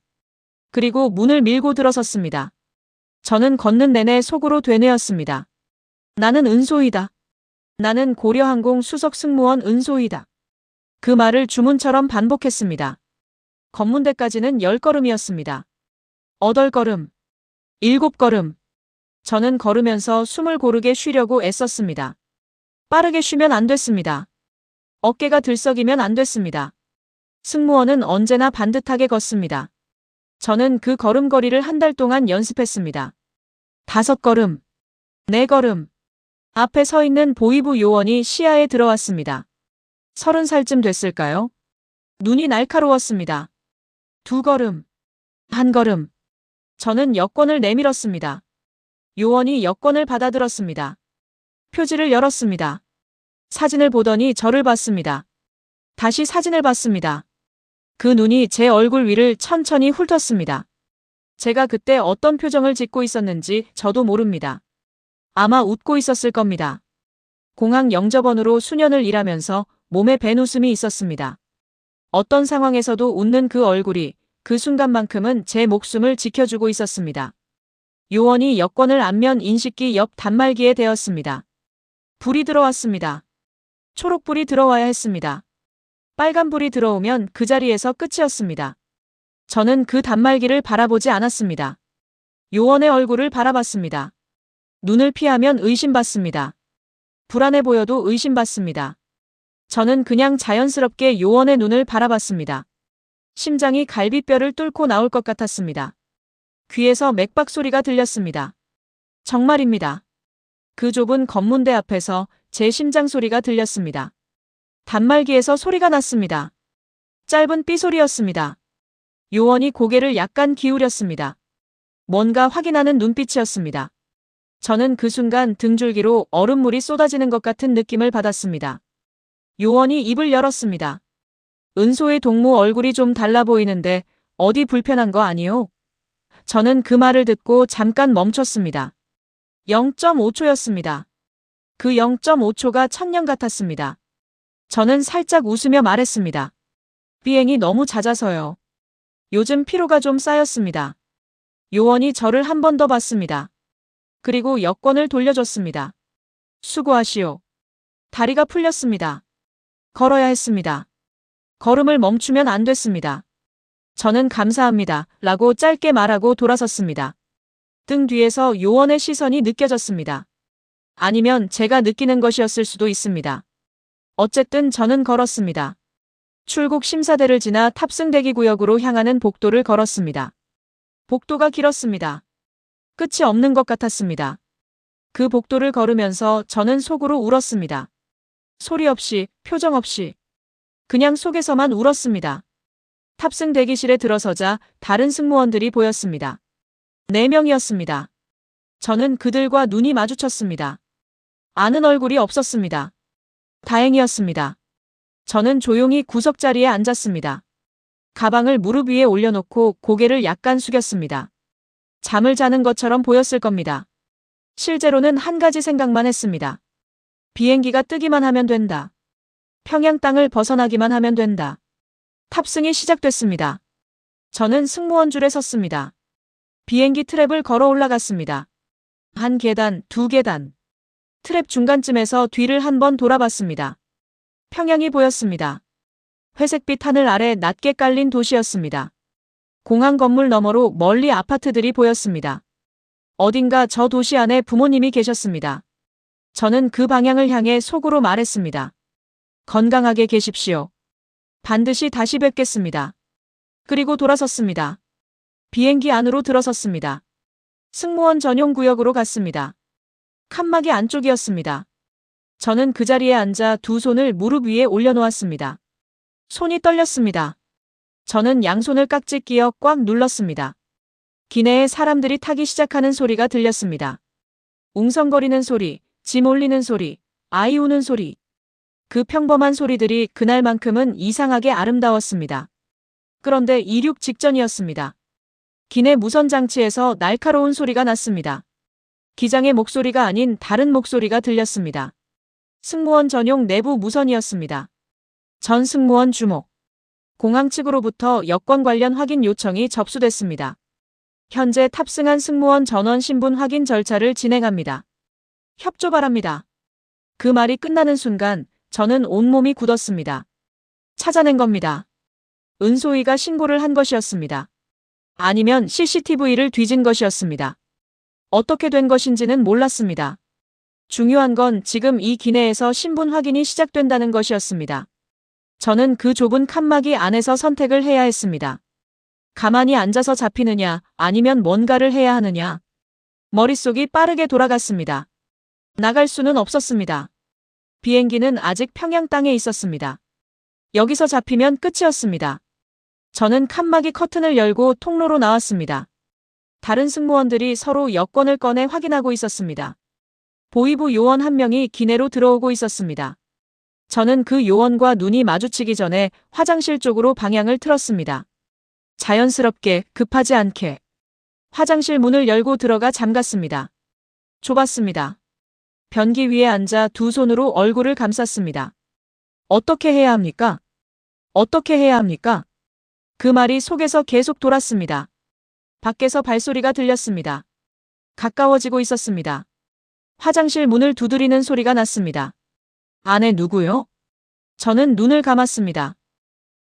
그리고 문을 밀고 들어섰습니다. 저는 걷는 내내 속으로 되뇌었습니다. 나는 은소희다. 나는 고려항공 수석 승무원 은소희다. 그 말을 주문처럼 반복했습니다. 검문대까지는 10걸음이었습니다. 8걸음, 7걸음. 저는 걸으면서 숨을 고르게 쉬려고 애썼습니다. 빠르게 쉬면 안 됐습니다. 어깨가 들썩이면 안 됐습니다. 승무원은 언제나 반듯하게 걷습니다. 저는 그 걸음걸이를 한 달 동안 연습했습니다. 5걸음, 4걸음. 앞에 서 있는 보이부 요원이 시야에 들어왔습니다. 30살쯤 됐을까요? 눈이 날카로웠습니다. 2걸음, 1걸음. 저는 여권을 내밀었습니다. 요원이 여권을 받아들었습니다. 표지를 열었습니다. 사진을 보더니 저를 봤습니다. 다시 사진을 봤습니다. 그 눈이 제 얼굴 위를 천천히 훑었습니다. 제가 그때 어떤 표정을 짓고 있었는지 저도 모릅니다. 아마 웃고 있었을 겁니다. 공항 영접원으로 수년을 일하면서 몸에 밴 웃음이 있었습니다. 어떤 상황에서도 웃는 그 얼굴이 그 순간만큼은 제 목숨을 지켜주고 있었습니다. 요원이 여권을 안면 인식기 옆 단말기에 대었습니다. 불이 들어왔습니다. 초록불이 들어와야 했습니다. 빨간불이 들어오면 그 자리에서 끝이었습니다. 저는 그 단말기를 바라보지 않았습니다. 요원의 얼굴을 바라봤습니다. 눈을 피하면 의심받습니다. 불안해 보여도 의심받습니다. 저는 그냥 자연스럽게 요원의 눈을 바라봤습니다. 심장이 갈비뼈를 뚫고 나올 것 같았습니다. 귀에서 맥박 소리가 들렸습니다. 정말입니다. 그 좁은 검문대 앞에서 제 심장 소리가 들렸습니다. 단말기에서 소리가 났습니다. 짧은 삐소리였습니다. 요원이 고개를 약간 기울였습니다. 뭔가 확인하는 눈빛이었습니다. 저는 그 순간 등줄기로 얼음물이 쏟아지는 것 같은 느낌을 받았습니다. 요원이 입을 열었습니다. 은소의 동무 얼굴이 좀 달라 보이는데 어디 불편한 거 아니요? 저는 그 말을 듣고 잠깐 멈췄습니다. 0.5초였습니다. 그 0.5초가 천년 같았습니다. 저는 살짝 웃으며 말했습니다. 비행이 너무 잦아서요. 요즘 피로가 좀 쌓였습니다. 요원이 저를 한 번 더 봤습니다. 그리고 여권을 돌려줬습니다. 수고하시오. 다리가 풀렸습니다. 걸어야 했습니다. 걸음을 멈추면 안 됐습니다. 저는 감사합니다. 라고 짧게 말하고 돌아섰습니다. 등 뒤에서 요원의 시선이 느껴졌습니다. 아니면 제가 느끼는 것이었을 수도 있습니다. 어쨌든 저는 걸었습니다. 출국 심사대를 지나 탑승 대기 구역으로 향하는 복도를 걸었습니다. 복도가 길었습니다. 끝이 없는 것 같았습니다. 그 복도를 걸으면서 저는 속으로 울었습니다. 소리 없이, 표정 없이. 그냥 속에서만 울었습니다. 탑승 대기실에 들어서자 다른 승무원들이 보였습니다. 4명이었습니다. 저는 그들과 눈이 마주쳤습니다. 아는 얼굴이 없었습니다. 다행이었습니다. 저는 조용히 구석자리에 앉았습니다. 가방을 무릎 위에 올려놓고 고개를 약간 숙였습니다. 잠을 자는 것처럼 보였을 겁니다. 실제로는 한 가지 생각만 했습니다. 비행기가 뜨기만 하면 된다. 평양 땅을 벗어나기만 하면 된다. 탑승이 시작됐습니다. 저는 승무원 줄에 섰습니다. 비행기 트랩을 걸어 올라갔습니다. 한 계단, 2계단. 트랩 중간쯤에서 뒤를 한번 돌아봤습니다. 평양이 보였습니다. 회색빛 하늘 아래 낮게 깔린 도시였습니다. 공항 건물 너머로 멀리 아파트들이 보였습니다. 어딘가 저 도시 안에 부모님이 계셨습니다. 저는 그 방향을 향해 속으로 말했습니다. 건강하게 계십시오. 반드시 다시 뵙겠습니다. 그리고 돌아섰습니다. 비행기 안으로 들어섰습니다. 승무원 전용 구역으로 갔습니다. 칸막이 안쪽이었습니다. 저는 그 자리에 앉아 두 손을 무릎 위에 올려놓았습니다. 손이 떨렸습니다. 저는 양손을 깍지 끼어 꽉 눌렀습니다. 기내에 사람들이 타기 시작하는 소리가 들렸습니다. 웅성거리는 소리, 짐 올리는 소리, 아이 우는 소리. 그 평범한 소리들이 그날만큼은 이상하게 아름다웠습니다. 그런데 이륙 직전이었습니다. 기내 무선 장치에서 날카로운 소리가 났습니다. 기장의 목소리가 아닌 다른 목소리가 들렸습니다. 승무원 전용 내부 무선이었습니다. 전 승무원 주목. 공항 측으로부터 여권 관련 확인 요청이 접수됐습니다. 현재 탑승한 승무원 전원 신분 확인 절차를 진행합니다. 협조 바랍니다. 그 말이 끝나는 순간 저는 온몸이 굳었습니다. 찾아낸 겁니다. 은소희가 신고를 한 것이었습니다. 아니면 CCTV를 뒤진 것이었습니다. 어떻게 된 것인지는 몰랐습니다. 중요한 건 지금 이 기내에서 신분 확인이 시작된다는 것이었습니다. 저는 그 좁은 칸막이 안에서 선택을 해야 했습니다. 가만히 앉아서 잡히느냐 아니면 뭔가를 해야 하느냐. 머릿속이 빠르게 돌아갔습니다. 나갈 수는 없었습니다. 비행기는 아직 평양 땅에 있었습니다. 여기서 잡히면 끝이었습니다. 저는 칸막이 커튼을 열고 통로로 나왔습니다. 다른 승무원들이 서로 여권을 꺼내 확인하고 있었습니다. 보위부 요원 한 명이 기내로 들어오고 있었습니다. 저는 그 요원과 눈이 마주치기 전에 화장실 쪽으로 방향을 틀었습니다. 자연스럽게, 급하지 않게. 화장실 문을 열고 들어가 잠갔습니다. 좁았습니다. 변기 위에 앉아 두 손으로 얼굴을 감쌌습니다. 어떻게 해야 합니까? 어떻게 해야 합니까? 그 말이 속에서 계속 돌았습니다. 밖에서 발소리가 들렸습니다. 가까워지고 있었습니다. 화장실 문을 두드리는 소리가 났습니다. 안에 누구요? 저는 눈을 감았습니다.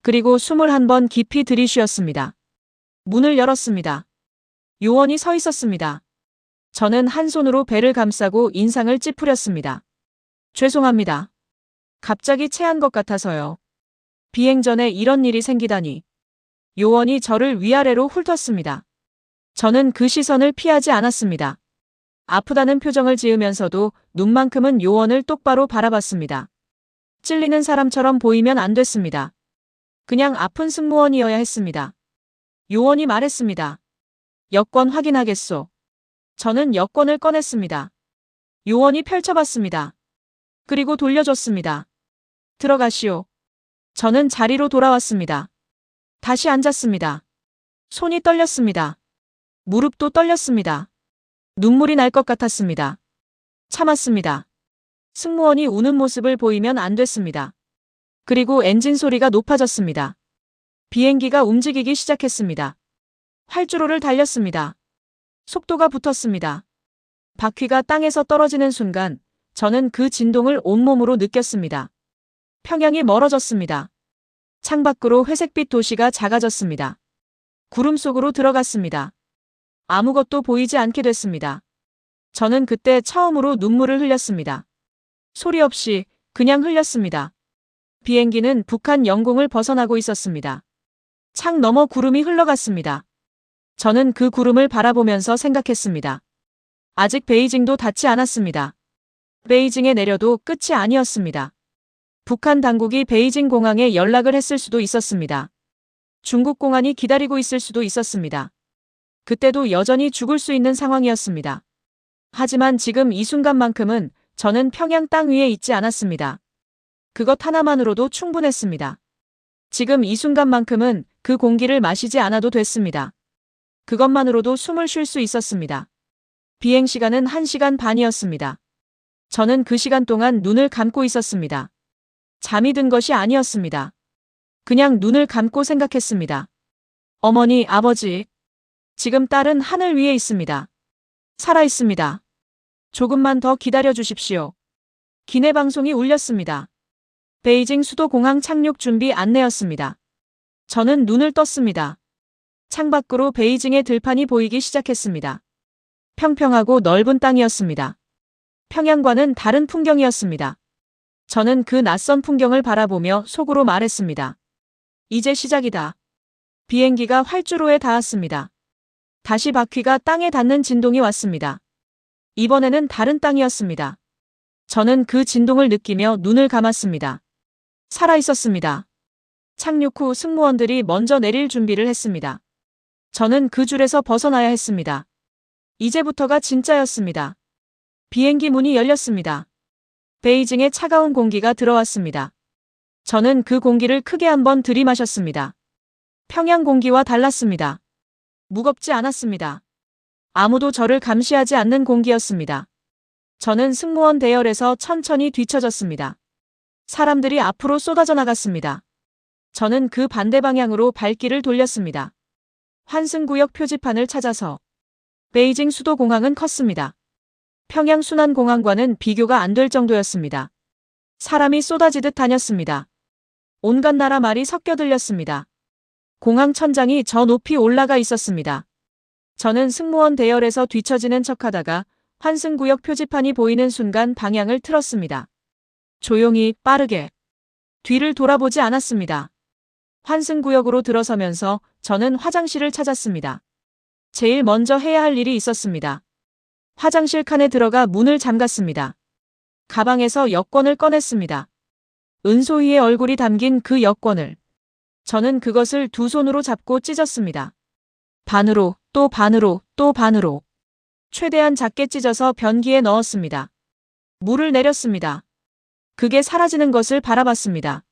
그리고 숨을 한 번 깊이 들이쉬었습니다. 문을 열었습니다. 요원이 서 있었습니다. 저는 한 손으로 배를 감싸고 인상을 찌푸렸습니다. 죄송합니다. 갑자기 체한 것 같아서요. 비행 전에 이런 일이 생기다니. 요원이 저를 위아래로 훑었습니다. 저는 그 시선을 피하지 않았습니다. 아프다는 표정을 지으면서도 눈만큼은 요원을 똑바로 바라봤습니다. 찔리는 사람처럼 보이면 안 됐습니다. 그냥 아픈 승무원이어야 했습니다. 요원이 말했습니다. 여권 확인하겠소. 저는 여권을 꺼냈습니다. 요원이 펼쳐봤습니다. 그리고 돌려줬습니다. 들어가시오. 저는 자리로 돌아왔습니다. 다시 앉았습니다. 손이 떨렸습니다. 무릎도 떨렸습니다. 눈물이 날 것 같았습니다. 참았습니다. 승무원이 우는 모습을 보이면 안 됐습니다. 그리고 엔진 소리가 높아졌습니다. 비행기가 움직이기 시작했습니다. 활주로를 달렸습니다. 속도가 붙었습니다. 바퀴가 땅에서 떨어지는 순간 저는 그 진동을 온몸으로 느꼈습니다. 평양이 멀어졌습니다. 창밖으로 회색빛 도시가 작아졌습니다. 구름 속으로 들어갔습니다. 아무것도 보이지 않게 됐습니다. 저는 그때 처음으로 눈물을 흘렸습니다. 소리 없이 그냥 흘렸습니다. 비행기는 북한 영공을 벗어나고 있었습니다. 창 너머 구름이 흘러갔습니다. 저는 그 구름을 바라보면서 생각했습니다. 아직 베이징도 닿지 않았습니다. 베이징에 내려도 끝이 아니었습니다. 북한 당국이 베이징 공항에 연락을 했을 수도 있었습니다. 중국 공안이 기다리고 있을 수도 있었습니다. 그때도 여전히 죽을 수 있는 상황이었습니다. 하지만 지금 이 순간만큼은 저는 평양 땅 위에 있지 않았습니다. 그것 하나만으로도 충분했습니다. 지금 이 순간만큼은 그 공기를 마시지 않아도 됐습니다. 그것만으로도 숨을 쉴 수 있었습니다. 비행 시간은 1시간 반이었습니다. 저는 그 시간 동안 눈을 감고 있었습니다. 잠이 든 것이 아니었습니다. 그냥 눈을 감고 생각했습니다. 어머니, 아버지. 지금 딸은 하늘 위에 있습니다. 살아 있습니다. 조금만 더 기다려 주십시오. 기내 방송이 울렸습니다. 베이징 수도공항 착륙 준비 안내였습니다. 저는 눈을 떴습니다. 창밖으로 베이징의 들판이 보이기 시작했습니다. 평평하고 넓은 땅이었습니다. 평양과는 다른 풍경이었습니다. 저는 그 낯선 풍경을 바라보며 속으로 말했습니다. 이제 시작이다. 비행기가 활주로에 닿았습니다. 다시 바퀴가 땅에 닿는 진동이 왔습니다. 이번에는 다른 땅이었습니다. 저는 그 진동을 느끼며 눈을 감았습니다. 살아있었습니다. 착륙 후 승무원들이 먼저 내릴 준비를 했습니다. 저는 그 줄에서 벗어나야 했습니다. 이제부터가 진짜였습니다. 비행기 문이 열렸습니다. 베이징의 차가운 공기가 들어왔습니다. 저는 그 공기를 크게 한번 들이마셨습니다. 평양 공기와 달랐습니다. 무겁지 않았습니다. 아무도 저를 감시하지 않는 공기였습니다. 저는 승무원 대열에서 천천히 뒤처졌습니다. 사람들이 앞으로 쏟아져 나갔습니다. 저는 그 반대 방향으로 발길을 돌렸습니다. 환승구역 표지판을 찾아서. 베이징 수도공항은 컸습니다. 평양 순환공항과는 비교가 안 될 정도였습니다. 사람이 쏟아지듯 다녔습니다. 온갖 나라 말이 섞여 들렸습니다. 공항 천장이 저 높이 올라가 있었습니다. 저는 승무원 대열에서 뒤처지는 척하다가 환승구역 표지판이 보이는 순간 방향을 틀었습니다. 조용히, 빠르게. 뒤를 돌아보지 않았습니다. 환승구역으로 들어서면서 저는 화장실을 찾았습니다. 제일 먼저 해야 할 일이 있었습니다. 화장실 칸에 들어가 문을 잠갔습니다. 가방에서 여권을 꺼냈습니다. 은소희의 얼굴이 담긴 그 여권을. 저는 그것을 두 손으로 잡고 찢었습니다. 반으로, 또 반으로, 또 반으로. 최대한 작게 찢어서 변기에 넣었습니다. 물을 내렸습니다. 그게 사라지는 것을 바라봤습니다.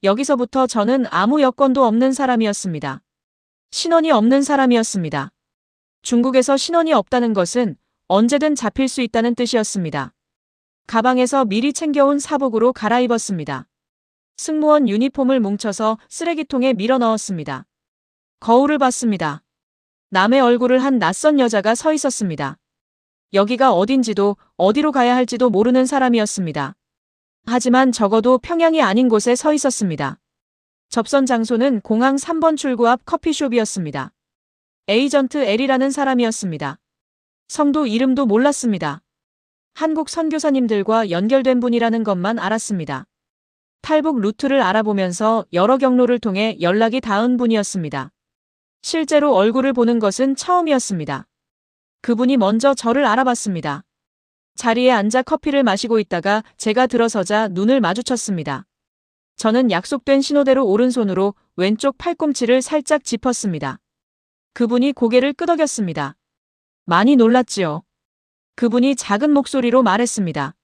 여기서부터 저는 아무 여권도 없는 사람이었습니다. 신원이 없는 사람이었습니다. 중국에서 신원이 없다는 것은 언제든 잡힐 수 있다는 뜻이었습니다. 가방에서 미리 챙겨온 사복으로 갈아입었습니다. 승무원 유니폼을 뭉쳐서 쓰레기통에 밀어 넣었습니다. 거울을 봤습니다. 남의 얼굴을 한 낯선 여자가 서 있었습니다. 여기가 어딘지도 어디로 가야 할지도 모르는 사람이었습니다. 하지만 적어도 평양이 아닌 곳에 서 있었습니다. 접선 장소는 공항 3번 출구 앞 커피숍이었습니다. 에이전트 L이라는 사람이었습니다. 성도 이름도 몰랐습니다. 한국 선교사님들과 연결된 분이라는 것만 알았습니다. 탈북 루트를 알아보면서 여러 경로를 통해 연락이 닿은 분이었습니다. 실제로 얼굴을 보는 것은 처음이었습니다. 그분이 먼저 저를 알아봤습니다. 자리에 앉아 커피를 마시고 있다가 제가 들어서자 눈을 마주쳤습니다. 저는 약속된 신호대로 오른손으로 왼쪽 팔꿈치를 살짝 짚었습니다. 그분이 고개를 끄덕였습니다. 많이 놀랐지요. 그분이 작은 목소리로 말했습니다.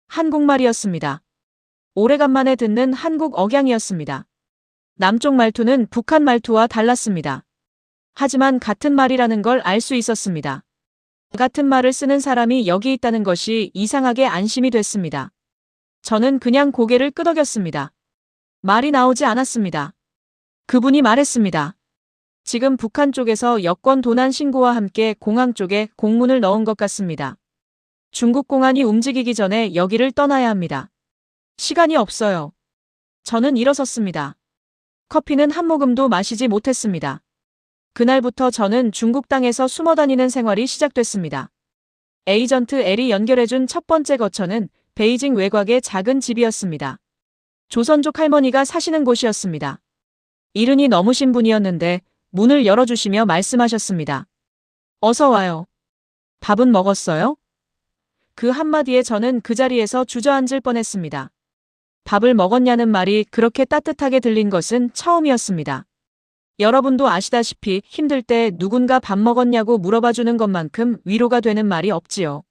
한국말이었습니다. 오래간만에 듣는 한국 억양이었습니다. 남쪽 말투는 북한 말투와 달랐습니다. 하지만 같은 말이라는 걸 알 수 있었습니다. 같은 말을 쓰는 사람이 여기 있다는 것이 이상하게 안심이 됐습니다. 저는 그냥 고개를 끄덕였습니다. 말이 나오지 않았습니다. 그분이 말했습니다. 지금 북한 쪽에서 여권 도난 신고와 함께 공항 쪽에 공문을 넣은 것 같습니다. 중국 공안이 움직이기 전에 여기를 떠나야 합니다. 시간이 없어요. 저는 일어섰습니다. 커피는 한 모금도 마시지 못했습니다. 그날부터 저는 중국 땅에서 숨어 다니는 생활이 시작됐습니다. 에이전트 L이 연결해준 첫 번째 거처는 베이징 외곽의 작은 집이었습니다. 조선족 할머니가 사시는 곳이었습니다. 이른이 넘으신 분이었는데 문을 열어주시며 말씀하셨습니다. 어서 와요. 밥은 먹었어요? 그 한마디에 저는 그 자리에서 주저앉을 뻔했습니다. 밥을 먹었냐는 말이 그렇게 따뜻하게 들린 것은 처음이었습니다. 여러분도 아시다시피 힘들 때 누군가 밥 먹었냐고 물어봐 주는 것만큼 위로가 되는 말이 없지요.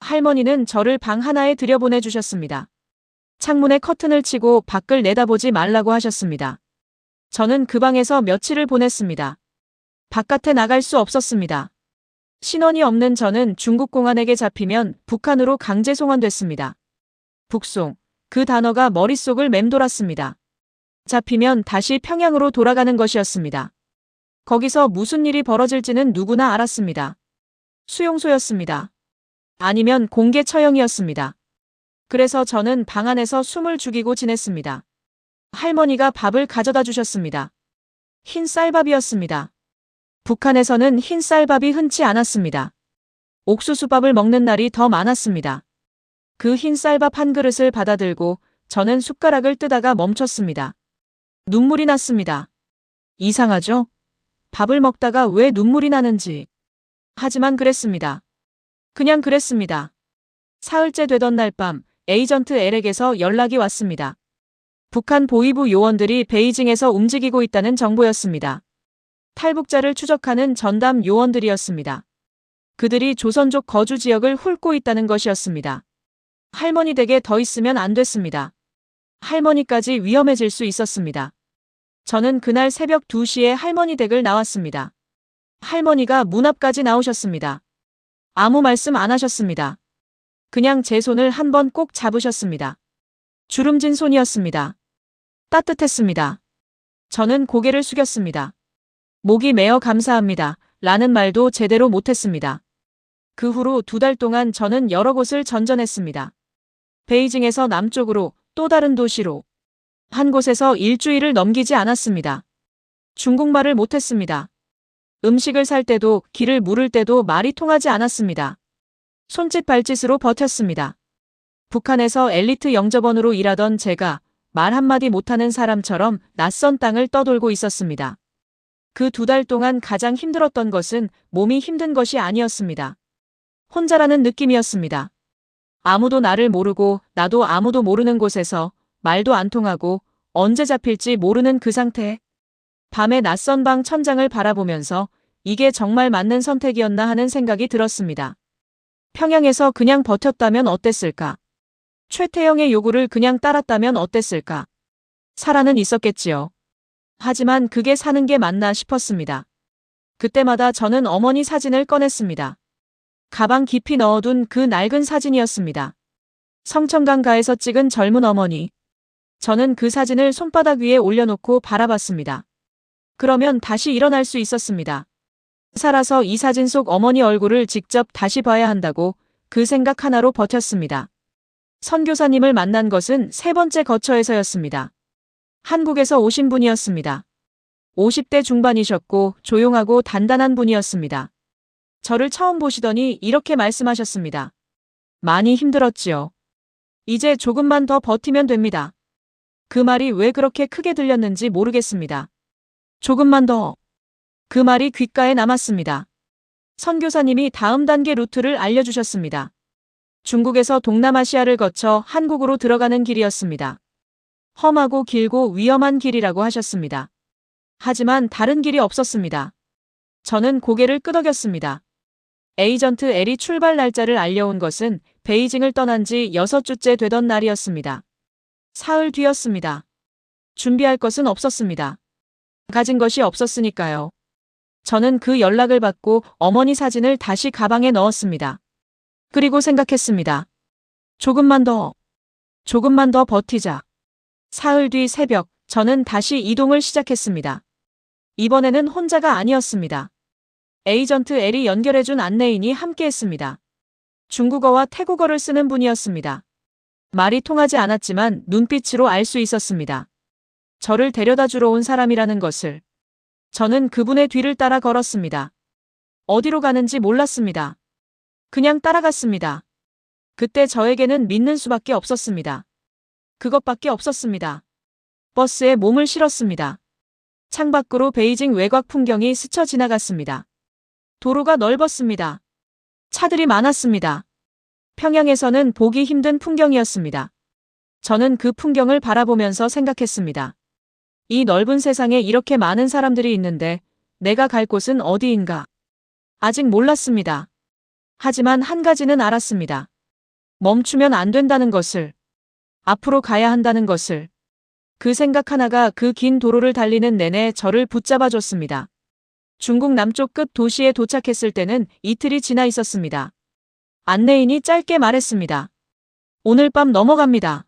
할머니는 저를 방 하나에 들여보내 주셨습니다. 창문에 커튼을 치고 밖을 내다보지 말라고 하셨습니다. 저는 그 방에서 며칠을 보냈습니다. 바깥에 나갈 수 없었습니다. 신원이 없는 저는 중국 공안에게 잡히면 북한으로 강제 송환됐습니다. 북송, 그 단어가 머릿속을 맴돌았습니다. 잡히면 다시 평양으로 돌아가는 것이었습니다. 거기서 무슨 일이 벌어질지는 누구나 알았습니다. 수용소였습니다. 아니면 공개 처형이었습니다. 그래서 저는 방 안에서 숨을 죽이고 지냈습니다. 할머니가 밥을 가져다 주셨습니다. 흰 쌀밥이었습니다. 북한에서는 흰 쌀밥이 흔치 않았습니다. 옥수수밥을 먹는 날이 더 많았습니다. 그 흰 쌀밥 한 그릇을 받아들고 저는 숟가락을 뜨다가 멈췄습니다. 눈물이 났습니다. 이상하죠? 밥을 먹다가 왜 눈물이 나는지. 하지만 그랬습니다. 그냥 그랬습니다. 사흘째 되던 날 밤 에이전트 L에게서 연락이 왔습니다. 북한 보위부 요원들이 베이징에서 움직이고 있다는 정보였습니다. 탈북자를 추적하는 전담 요원들이었습니다. 그들이 조선족 거주 지역을 훑고 있다는 것이었습니다. 할머니 댁에 더 있으면 안 됐습니다. 할머니까지 위험해질 수 있었습니다. 저는 그날 새벽 2시에 할머니 댁을 나왔습니다. 할머니가 문 앞까지 나오셨습니다. 아무 말씀 안 하셨습니다. 그냥 제 손을 한번 꼭 잡으셨습니다. 주름진 손이었습니다. 따뜻했습니다. 저는 고개를 숙였습니다. 목이 메어 감사합니다. 라는 말도 제대로 못했습니다. 그 후로 2달 동안 저는 여러 곳을 전전했습니다. 베이징에서 남쪽으로 또 다른 도시로 한 곳에서 일주일을 넘기지 않았습니다. 중국말을 못했습니다. 음식을 살 때도 길을 물을 때도 말이 통하지 않았습니다. 손짓 발짓으로 버텼습니다. 북한에서 엘리트 영접원으로 일하던 제가 말 한마디 못하는 사람처럼 낯선 땅을 떠돌고 있었습니다. 그 2달 동안 가장 힘들었던 것은 몸이 힘든 것이 아니었습니다. 혼자라는 느낌이었습니다. 아무도 나를 모르고 나도 아무도 모르는 곳에서 말도 안 통하고 언제 잡힐지 모르는 그 상태. 밤에 낯선 방 천장을 바라보면서 이게 정말 맞는 선택이었나 하는 생각이 들었습니다. 평양에서 그냥 버텼다면 어땠을까? 최태영의 요구를 그냥 따랐다면 어땠을까? 살아는 있었겠지요. 하지만 그게 사는 게 맞나 싶었습니다. 그때마다 저는 어머니 사진을 꺼냈습니다. 가방 깊이 넣어둔 그 낡은 사진이었습니다. 성천강가에서 찍은 젊은 어머니. 저는 그 사진을 손바닥 위에 올려놓고 바라봤습니다. 그러면 다시 일어날 수 있었습니다. 살아서 이 사진 속 어머니 얼굴을 직접 다시 봐야 한다고 그 생각 하나로 버텼습니다. 선교사님을 만난 것은 3번째 거처에서였습니다. 한국에서 오신 분이었습니다. 50대 중반이셨고 조용하고 단단한 분이었습니다. 저를 처음 보시더니 이렇게 말씀하셨습니다. 많이 힘들었지요. 이제 조금만 더 버티면 됩니다. 그 말이 왜 그렇게 크게 들렸는지 모르겠습니다. 조금만 더. 그 말이 귓가에 남았습니다. 선교사님이 다음 단계 루트를 알려주셨습니다. 중국에서 동남아시아를 거쳐 한국으로 들어가는 길이었습니다. 험하고 길고 위험한 길이라고 하셨습니다. 하지만 다른 길이 없었습니다. 저는 고개를 끄덕였습니다. 에이전트 L이 출발 날짜를 알려온 것은 베이징을 떠난 지 6주째 되던 날이었습니다. 사흘 뒤였습니다. 준비할 것은 없었습니다. 가진 것이 없었으니까요. 저는 그 연락을 받고 어머니 사진을 다시 가방에 넣었습니다. 그리고 생각했습니다. 조금만 더 버티자. 사흘 뒤 새벽, 저는 다시 이동을 시작했습니다. 이번에는 혼자가 아니었습니다. 에이전트 L이 연결해준 안내인이 함께했습니다. 중국어와 태국어를 쓰는 분이었습니다. 말이 통하지 않았지만 눈빛으로 알 수 있었습니다. 저를 데려다 주러 온 사람이라는 것을. 저는 그분의 뒤를 따라 걸었습니다. 어디로 가는지 몰랐습니다. 그냥 따라갔습니다. 그때 저에게는 믿는 수밖에 없었습니다. 그것밖에 없었습니다. 버스에 몸을 실었습니다. 창밖으로 베이징 외곽 풍경이 스쳐 지나갔습니다. 도로가 넓었습니다. 차들이 많았습니다. 평양에서는 보기 힘든 풍경이었습니다. 저는 그 풍경을 바라보면서 생각했습니다. 이 넓은 세상에 이렇게 많은 사람들이 있는데 내가 갈 곳은 어디인가? 아직 몰랐습니다. 하지만 한 가지는 알았습니다. 멈추면 안 된다는 것을, 앞으로 가야 한다는 것을. 그 생각 하나가 그 긴 도로를 달리는 내내 저를 붙잡아 줬습니다. 중국 남쪽 끝 도시에 도착했을 때는 이틀이 지나 있었습니다. 안내인이 짧게 말했습니다. 오늘 밤 넘어갑니다.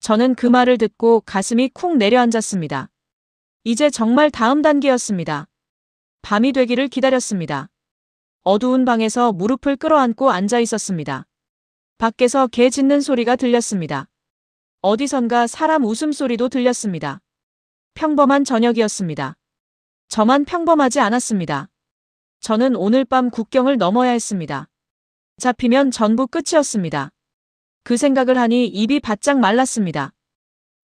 저는 그 말을 듣고 가슴이 쿵 내려앉았습니다. 이제 정말 다음 단계였습니다. 밤이 되기를 기다렸습니다. 어두운 방에서 무릎을 끌어안고 앉아 있었습니다. 밖에서 개 짖는 소리가 들렸습니다. 어디선가 사람 웃음소리도 들렸습니다. 평범한 저녁이었습니다. 저만 평범하지 않았습니다. 저는 오늘 밤 국경을 넘어야 했습니다. 잡히면 전부 끝이었습니다. 그 생각을 하니 입이 바짝 말랐습니다.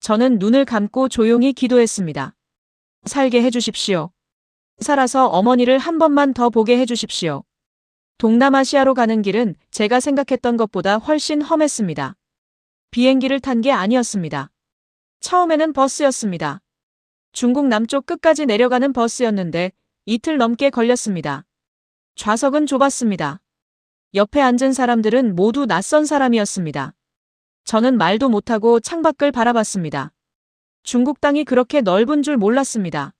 저는 눈을 감고 조용히 기도했습니다. 살게 해주십시오. 살아서 어머니를 한 번만 더 보게 해주십시오. 동남아시아로 가는 길은 제가 생각했던 것보다 훨씬 험했습니다. 비행기를 탄 게 아니었습니다. 처음에는 버스였습니다. 중국 남쪽 끝까지 내려가는 버스였는데 이틀 넘게 걸렸습니다. 좌석은 좁았습니다. 옆에 앉은 사람들은 모두 낯선 사람이었습니다. 저는 말도 못하고 창밖을 바라봤습니다. 중국 땅이 그렇게 넓은 줄 몰랐습니다.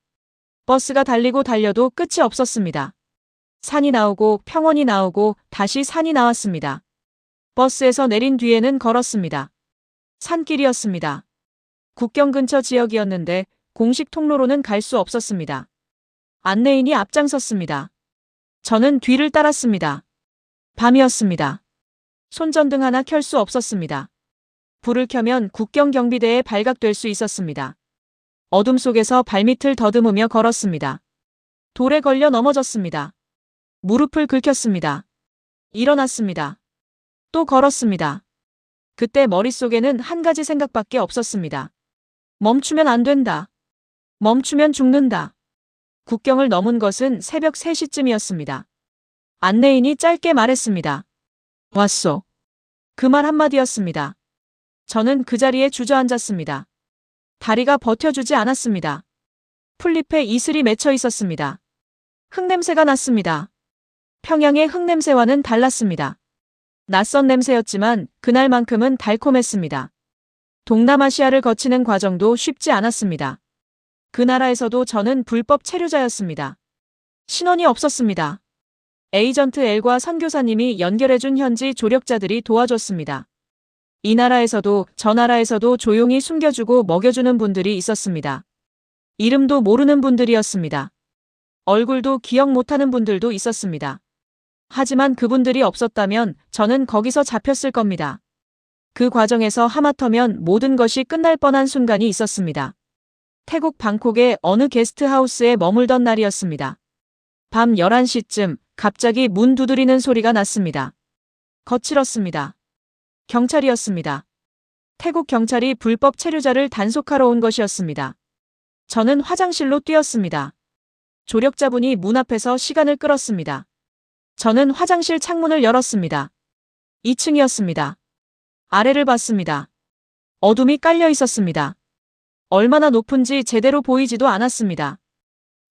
버스가 달리고 달려도 끝이 없었습니다. 산이 나오고 평원이 나오고 다시 산이 나왔습니다. 버스에서 내린 뒤에는 걸었습니다. 산길이었습니다. 국경 근처 지역이었는데 공식 통로로는 갈 수 없었습니다. 안내인이 앞장섰습니다. 저는 뒤를 따랐습니다. 밤이었습니다. 손전등 하나 켤 수 없었습니다. 불을 켜면 국경 경비대에 발각될 수 있었습니다. 어둠 속에서 발밑을 더듬으며 걸었습니다. 돌에 걸려 넘어졌습니다. 무릎을 긁혔습니다. 일어났습니다. 또 걸었습니다. 그때 머릿속에는 한 가지 생각밖에 없었습니다. 멈추면 안 된다. 멈추면 죽는다. 국경을 넘은 것은 새벽 3시쯤이었습니다. 안내인이 짧게 말했습니다. 왔소. 그 말 한마디였습니다. 저는 그 자리에 주저앉았습니다. 다리가 버텨주지 않았습니다. 풀잎에 이슬이 맺혀 있었습니다. 흙냄새가 났습니다. 평양의 흙냄새와는 달랐습니다. 낯선 냄새였지만 그날만큼은 달콤했습니다. 동남아시아를 거치는 과정도 쉽지 않았습니다. 그 나라에서도 저는 불법 체류자였습니다. 신원이 없었습니다. 에이전트 L과 선교사님이 연결해준 현지 조력자들이 도와줬습니다. 이 나라에서도 저 나라에서도 조용히 숨겨주고 먹여주는 분들이 있었습니다. 이름도 모르는 분들이었습니다. 얼굴도 기억 못하는 분들도 있었습니다. 하지만 그분들이 없었다면 저는 거기서 잡혔을 겁니다. 그 과정에서 하마터면 모든 것이 끝날 뻔한 순간이 있었습니다. 태국 방콕의 어느 게스트하우스에 머물던 날이었습니다. 밤 11시쯤 갑자기 문 두드리는 소리가 났습니다. 거칠었습니다. 경찰이었습니다. 태국 경찰이 불법 체류자를 단속하러 온 것이었습니다. 저는 화장실로 뛰었습니다. 조력자분이 문 앞에서 시간을 끌었습니다. 저는 화장실 창문을 열었습니다. 2층이었습니다. 아래를 봤습니다. 어둠이 깔려 있었습니다. 얼마나 높은지 제대로 보이지도 않았습니다.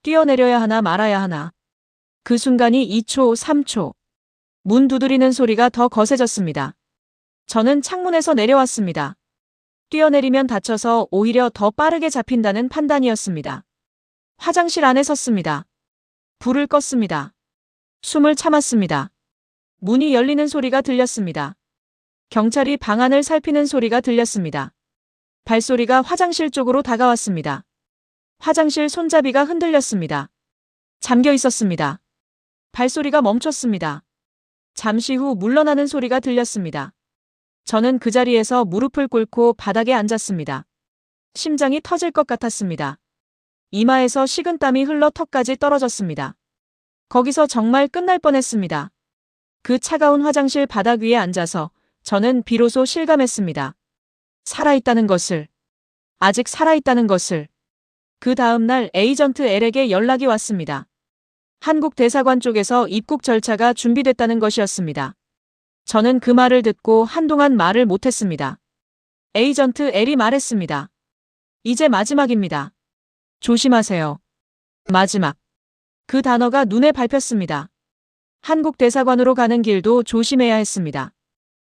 뛰어내려야 하나 말아야 하나. 그 순간이 2초, 3초. 문 두드리는 소리가 더 거세졌습니다. 저는 창문에서 내려왔습니다. 뛰어내리면 다쳐서 오히려 더 빠르게 잡힌다는 판단이었습니다. 화장실 안에 섰습니다. 불을 껐습니다. 숨을 참았습니다. 문이 열리는 소리가 들렸습니다. 경찰이 방 안을 살피는 소리가 들렸습니다. 발소리가 화장실 쪽으로 다가왔습니다. 화장실 손잡이가 흔들렸습니다. 잠겨 있었습니다. 발소리가 멈췄습니다. 잠시 후 물러나는 소리가 들렸습니다. 저는 그 자리에서 무릎을 꿇고 바닥에 앉았습니다. 심장이 터질 것 같았습니다. 이마에서 식은땀이 흘러 턱까지 떨어졌습니다. 거기서 정말 끝날 뻔했습니다. 그 차가운 화장실 바닥 위에 앉아서 저는 비로소 실감했습니다. 살아있다는 것을. 아직 살아있다는 것을. 그 다음 날 에이전트 L에게 연락이 왔습니다. 한국 대사관 쪽에서 입국 절차가 준비됐다는 것이었습니다. 저는 그 말을 듣고 한동안 말을 못했습니다. 에이전트 L이 말했습니다. 이제 마지막입니다. 조심하세요. 마지막. 그 단어가 눈에 밟혔습니다. 한국 대사관으로 가는 길도 조심해야 했습니다.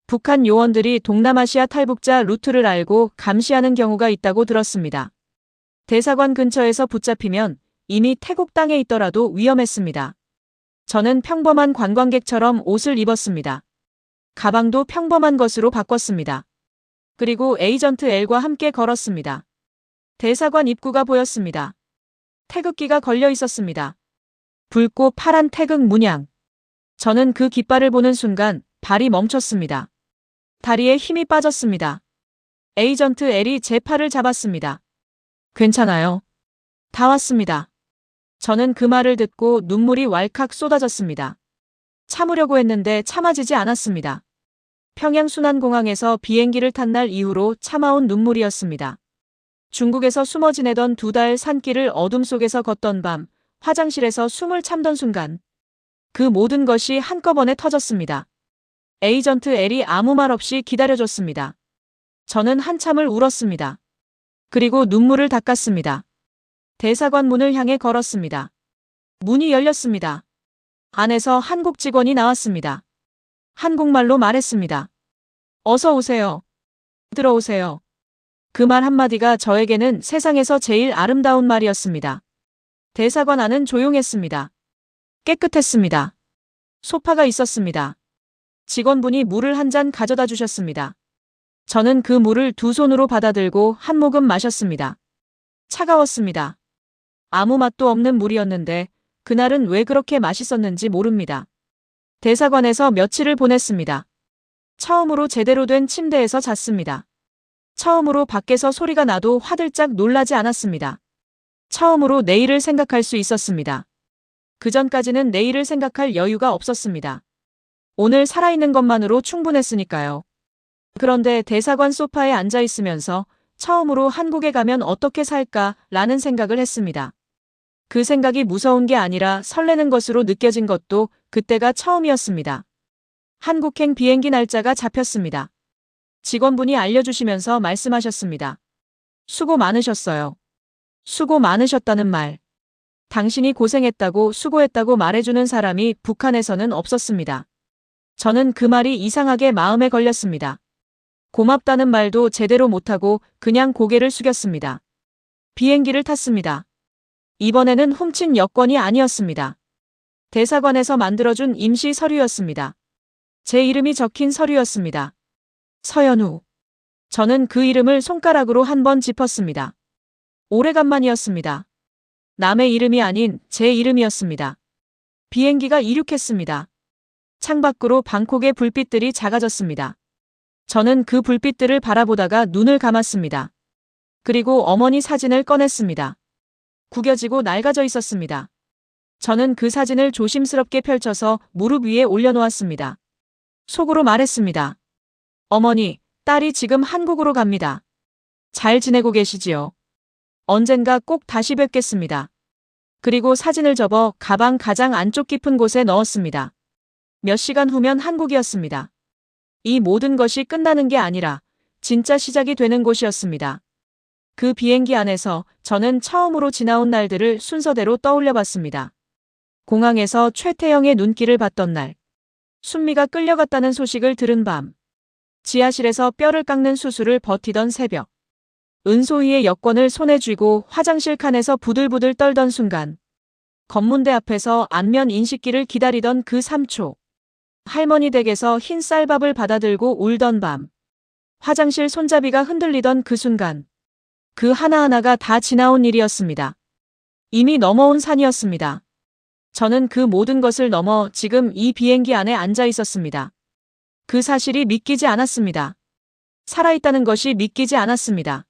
북한 요원들이 동남아시아 탈북자 루트를 알고 감시하는 경우가 있다고 들었습니다. 대사관 근처에서 붙잡히면 이미 태국 땅에 있더라도 위험했습니다. 저는 평범한 관광객처럼 옷을 입었습니다. 가방도 평범한 것으로 바꿨습니다. 그리고 에이전트 L과 함께 걸었습니다. 대사관 입구가 보였습니다. 태극기가 걸려 있었습니다. 붉고 파란 태극 문양. 저는 그 깃발을 보는 순간 발이 멈췄습니다. 다리에 힘이 빠졌습니다. 에이전트 L이 제 팔을 잡았습니다. 괜찮아요. 다 왔습니다. 저는 그 말을 듣고 눈물이 왈칵 쏟아졌습니다. 참으려고 했는데 참아지지 않았습니다. 평양순환공항에서 비행기를 탄 날 이후로 참아온 눈물이었습니다. 중국에서 숨어 지내던 2달 산길을 어둠 속에서 걷던 밤, 화장실에서 숨을 참던 순간, 그 모든 것이 한꺼번에 터졌습니다. 에이전트 L이 아무 말 없이 기다려줬습니다. 저는 한참을 울었습니다. 그리고 눈물을 닦았습니다. 대사관 문을 향해 걸었습니다. 문이 열렸습니다. 안에서 한국 직원이 나왔습니다. 한국말로 말했습니다. 어서 오세요. 들어오세요. 그 말 한마디가 저에게는 세상에서 제일 아름다운 말이었습니다. 대사관 안은 조용했습니다. 깨끗했습니다. 소파가 있었습니다. 직원분이 물을 한 잔 가져다 주셨습니다. 저는 그 물을 2손으로 받아들고 한 모금 마셨습니다. 차가웠습니다. 아무 맛도 없는 물이었는데 그날은 왜 그렇게 맛있었는지 모릅니다. 대사관에서 며칠을 보냈습니다. 처음으로 제대로 된 침대에서 잤습니다. 처음으로 밖에서 소리가 나도 화들짝 놀라지 않았습니다. 처음으로 내일을 생각할 수 있었습니다. 그전까지는 내일을 생각할 여유가 없었습니다. 오늘 살아있는 것만으로 충분했으니까요. 그런데 대사관 소파에 앉아 있으면서 처음으로 한국에 가면 어떻게 살까라는 생각을 했습니다. 그 생각이 무서운 게 아니라 설레는 것으로 느껴진 것도 그때가 처음이었습니다. 한국행 비행기 날짜가 잡혔습니다. 직원분이 알려주시면서 말씀하셨습니다. 수고 많으셨어요. 수고 많으셨다는 말. 당신이 고생했다고 수고했다고 말해주는 사람이 북한에서는 없었습니다. 저는 그 말이 이상하게 마음에 걸렸습니다. 고맙다는 말도 제대로 못하고 그냥 고개를 숙였습니다. 비행기를 탔습니다. 이번에는 훔친 여권이 아니었습니다. 대사관에서 만들어준 임시 서류였습니다. 제 이름이 적힌 서류였습니다. 서연우. 저는 그 이름을 손가락으로 한 번 짚었습니다. 오래간만이었습니다. 남의 이름이 아닌 제 이름이었습니다. 비행기가 이륙했습니다. 창밖으로 방콕의 불빛들이 작아졌습니다. 저는 그 불빛들을 바라보다가 눈을 감았습니다. 그리고 어머니 사진을 꺼냈습니다. 구겨지고 낡아져 있었습니다. 저는 그 사진을 조심스럽게 펼쳐서 무릎 위에 올려놓았습니다. 속으로 말했습니다. 어머니, 딸이 지금 한국으로 갑니다. 잘 지내고 계시지요? 언젠가 꼭 다시 뵙겠습니다. 그리고 사진을 접어 가방 가장 안쪽 깊은 곳에 넣었습니다. 몇 시간 후면 한국이었습니다. 이 모든 것이 끝나는 게 아니라 진짜 시작이 되는 곳이었습니다. 그 비행기 안에서 저는 처음으로 지나온 날들을 순서대로 떠올려 봤습니다. 공항에서 최태영의 눈길을 봤던 날. 순미가 끌려갔다는 소식을 들은 밤. 지하실에서 뼈를 깎는 수술을 버티던 새벽. 은소희의 여권을 손에 쥐고 화장실 칸에서 부들부들 떨던 순간. 검문대 앞에서 안면 인식기를 기다리던 그 3초. 할머니 댁에서 흰 쌀밥을 받아들고 울던 밤. 화장실 손잡이가 흔들리던 그 순간. 그 하나하나가 다 지나온 일이었습니다. 이미 넘어온 산이었습니다. 저는 그 모든 것을 넘어 지금 이 비행기 안에 앉아 있었습니다. 그 사실이 믿기지 않았습니다. 살아있다는 것이 믿기지 않았습니다.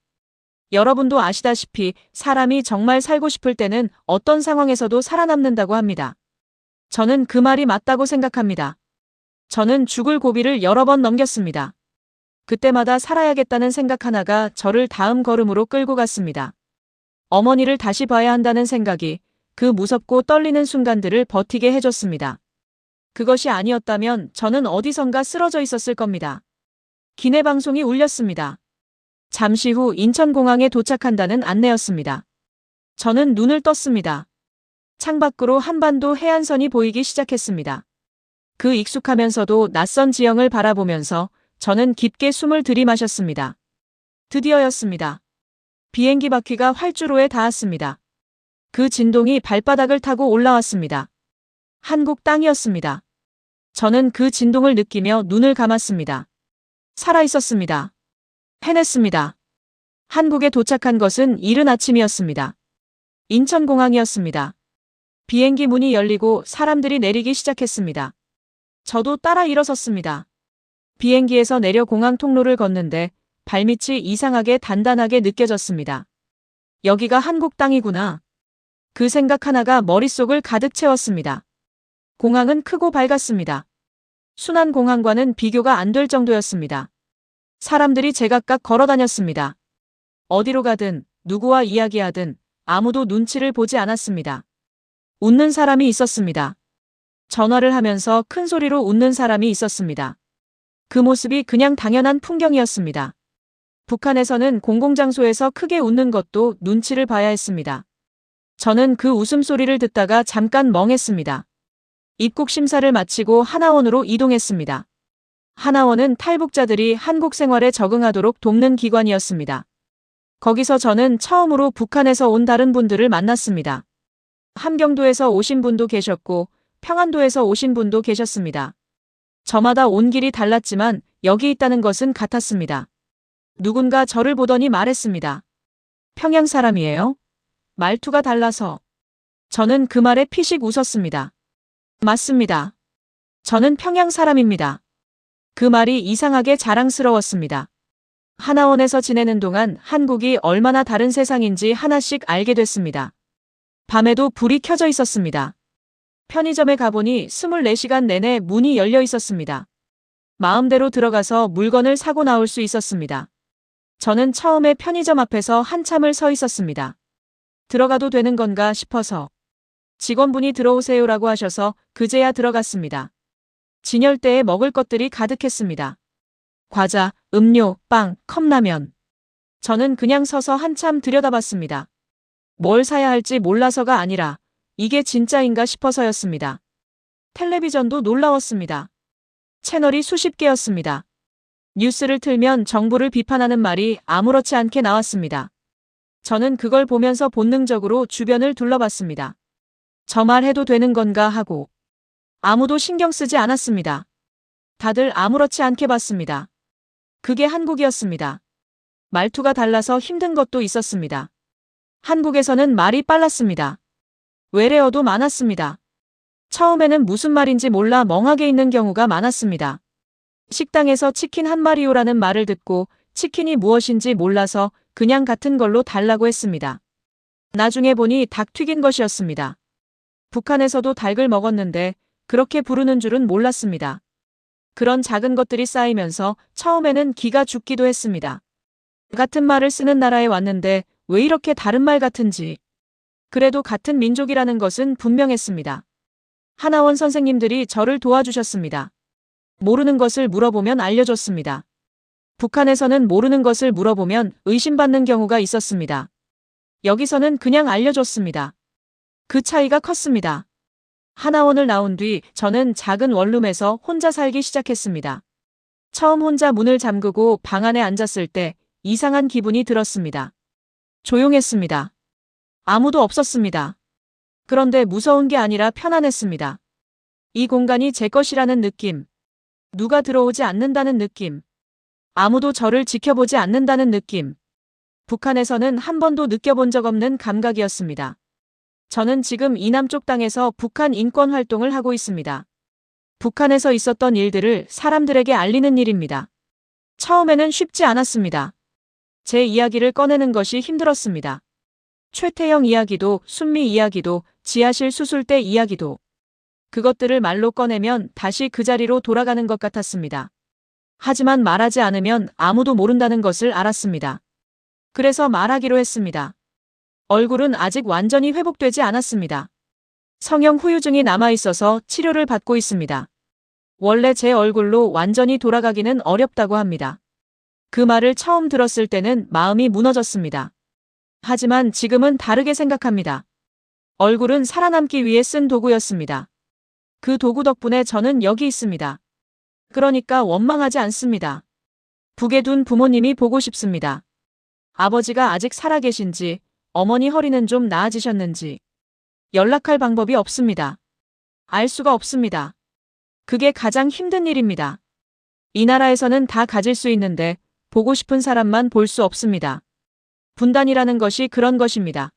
여러분도 아시다시피 사람이 정말 살고 싶을 때는 어떤 상황에서도 살아남는다고 합니다. 저는 그 말이 맞다고 생각합니다. 저는 죽을 고비를 여러 번 넘겼습니다. 그때마다 살아야겠다는 생각 하나가 저를 다음 걸음으로 끌고 갔습니다. 어머니를 다시 봐야 한다는 생각이 그 무섭고 떨리는 순간들을 버티게 해줬습니다. 그것이 아니었다면 저는 어디선가 쓰러져 있었을 겁니다. 기내 방송이 울렸습니다. 잠시 후 인천공항에 도착한다는 안내였습니다. 저는 눈을 떴습니다. 창밖으로 한반도 해안선이 보이기 시작했습니다. 그 익숙하면서도 낯선 지형을 바라보면서 저는 깊게 숨을 들이마셨습니다. 드디어였습니다. 비행기 바퀴가 활주로에 닿았습니다. 그 진동이 발바닥을 타고 올라왔습니다. 한국 땅이었습니다. 저는 그 진동을 느끼며 눈을 감았습니다. 살아있었습니다. 해냈습니다. 한국에 도착한 것은 이른 아침이었습니다. 인천공항이었습니다. 비행기 문이 열리고 사람들이 내리기 시작했습니다. 저도 따라 일어섰습니다. 비행기에서 내려 공항 통로를 걷는데 발밑이 이상하게 단단하게 느껴졌습니다. 여기가 한국 땅이구나. 그 생각 하나가 머릿속을 가득 채웠습니다. 공항은 크고 밝았습니다. 순환공항과는 비교가 안 될 정도였습니다. 사람들이 제각각 걸어 다녔습니다. 어디로 가든 누구와 이야기하든 아무도 눈치를 보지 않았습니다. 웃는 사람이 있었습니다. 전화를 하면서 큰 소리로 웃는 사람이 있었습니다. 그 모습이 그냥 당연한 풍경이었습니다. 북한에서는 공공장소에서 크게 웃는 것도 눈치를 봐야 했습니다. 저는 그 웃음소리를 듣다가 잠깐 멍했습니다. 입국 심사를 마치고 하나원으로 이동했습니다. 하나원은 탈북자들이 한국 생활에 적응하도록 돕는 기관이었습니다. 거기서 저는 처음으로 북한에서 온 다른 분들을 만났습니다. 함경도에서 오신 분도 계셨고 평안도에서 오신 분도 계셨습니다. 저마다 온 길이 달랐지만 여기 있다는 것은 같았습니다. 누군가 저를 보더니 말했습니다. 평양 사람이에요? 말투가 달라서. 저는 그 말에 피식 웃었습니다. 맞습니다. 저는 평양 사람입니다. 그 말이 이상하게 자랑스러웠습니다. 하나원에서 지내는 동안 한국이 얼마나 다른 세상인지 하나씩 알게 됐습니다. 밤에도 불이 켜져 있었습니다. 편의점에 가보니 24시간 내내 문이 열려 있었습니다. 마음대로 들어가서 물건을 사고 나올 수 있었습니다. 저는 처음에 편의점 앞에서 한참을 서 있었습니다. 들어가도 되는 건가 싶어서 직원분이 들어오세요라고 하셔서 그제야 들어갔습니다. 진열대에 먹을 것들이 가득했습니다. 과자, 음료, 빵, 컵라면. 저는 그냥 서서 한참 들여다봤습니다. 뭘 사야 할지 몰라서가 아니라 이게 진짜인가 싶어서였습니다. 텔레비전도 놀라웠습니다. 채널이 수십 개였습니다. 뉴스를 틀면 정부를 비판하는 말이 아무렇지 않게 나왔습니다. 저는 그걸 보면서 본능적으로 주변을 둘러봤습니다. 저 말 해도 되는 건가 하고 아무도 신경 쓰지 않았습니다. 다들 아무렇지 않게 봤습니다. 그게 한국이었습니다. 말투가 달라서 힘든 것도 있었습니다. 한국에서는 말이 빨랐습니다. 외래어도 많았습니다. 처음에는 무슨 말인지 몰라 멍하게 있는 경우가 많았습니다. 식당에서 치킨 한 마리요라는 말을 듣고 치킨이 무엇인지 몰라서 그냥 같은 걸로 달라고 했습니다. 나중에 보니 닭 튀긴 것이었습니다. 북한에서도 닭을 먹었는데 그렇게 부르는 줄은 몰랐습니다. 그런 작은 것들이 쌓이면서 처음에는 기가 죽기도 했습니다. 같은 말을 쓰는 나라에 왔는데 왜 이렇게 다른 말 같은지. 그래도 같은 민족이라는 것은 분명했습니다. 하나원 선생님들이 저를 도와주셨습니다. 모르는 것을 물어보면 알려줬습니다. 북한에서는 모르는 것을 물어보면 의심받는 경우가 있었습니다. 여기서는 그냥 알려줬습니다. 그 차이가 컸습니다. 하나원을 나온 뒤 저는 작은 원룸에서 혼자 살기 시작했습니다. 처음 혼자 문을 잠그고 방 안에 앉았을 때 이상한 기분이 들었습니다. 조용했습니다. 아무도 없었습니다. 그런데 무서운 게 아니라 편안했습니다. 이 공간이 제 것이라는 느낌. 누가 들어오지 않는다는 느낌. 아무도 저를 지켜보지 않는다는 느낌. 북한에서는 한 번도 느껴본 적 없는 감각이었습니다. 저는 지금 이 남쪽 땅에서 북한 인권 활동을 하고 있습니다. 북한에서 있었던 일들을 사람들에게 알리는 일입니다. 처음에는 쉽지 않았습니다. 제 이야기를 꺼내는 것이 힘들었습니다. 최태영 이야기도, 순미 이야기도, 지하실 수술대 이야기도. 그것들을 말로 꺼내면 다시 그 자리로 돌아가는 것 같았습니다. 하지만 말하지 않으면 아무도 모른다는 것을 알았습니다. 그래서 말하기로 했습니다. 얼굴은 아직 완전히 회복되지 않았습니다. 성형 후유증이 남아있어서 치료를 받고 있습니다. 원래 제 얼굴로 완전히 돌아가기는 어렵다고 합니다. 그 말을 처음 들었을 때는 마음이 무너졌습니다. 하지만 지금은 다르게 생각합니다. 얼굴은 살아남기 위해 쓴 도구였습니다. 그 도구 덕분에 저는 여기 있습니다. 그러니까 원망하지 않습니다. 북에 둔 부모님이 보고 싶습니다. 아버지가 아직 살아계신지, 어머니 허리는 좀 나아지셨는지. 연락할 방법이 없습니다. 알 수가 없습니다. 그게 가장 힘든 일입니다. 이 나라에서는 다 가질 수 있는데 보고 싶은 사람만 볼 수 없습니다. 분단이라는 것이 그런 것입니다.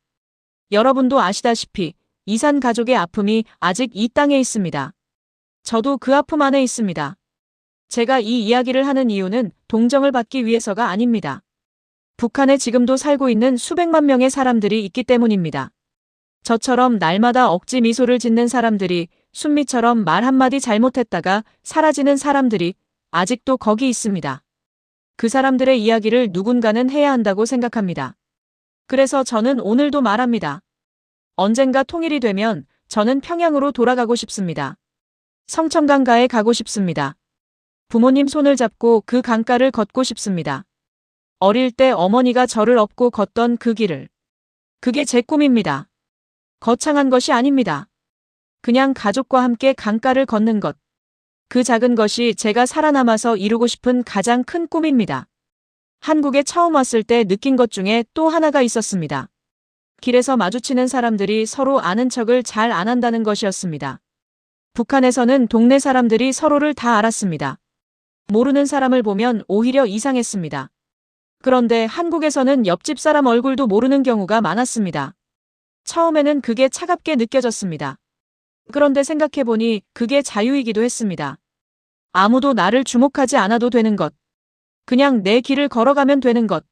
여러분도 아시다시피 이산 가족의 아픔이 아직 이 땅에 있습니다. 저도 그 아픔 안에 있습니다. 제가 이 이야기를 하는 이유는 동정을 받기 위해서가 아닙니다. 북한에 지금도 살고 있는 수백만 명의 사람들이 있기 때문입니다. 저처럼 날마다 억지 미소를 짓는 사람들이, 순미처럼 말 한마디 잘못했다가 사라지는 사람들이 아직도 거기 있습니다. 그 사람들의 이야기를 누군가는 해야 한다고 생각합니다. 그래서 저는 오늘도 말합니다. 언젠가 통일이 되면 저는 평양으로 돌아가고 싶습니다. 성천강가에 가고 싶습니다. 부모님 손을 잡고 그 강가를 걷고 싶습니다. 어릴 때 어머니가 저를 업고 걷던 그 길을. 그게 제 꿈입니다. 거창한 것이 아닙니다. 그냥 가족과 함께 강가를 걷는 것. 그 작은 것이 제가 살아남아서 이루고 싶은 가장 큰 꿈입니다. 한국에 처음 왔을 때 느낀 것 중에 또 하나가 있었습니다. 길에서 마주치는 사람들이 서로 아는 척을 잘 안 한다는 것이었습니다. 북한에서는 동네 사람들이 서로를 다 알았습니다. 모르는 사람을 보면 오히려 이상했습니다. 그런데 한국에서는 옆집 사람 얼굴도 모르는 경우가 많았습니다. 처음에는 그게 차갑게 느껴졌습니다. 그런데 생각해보니 그게 자유이기도 했습니다. 아무도 나를 주목하지 않아도 되는 것. 그냥 내 길을 걸어가면 되는 것.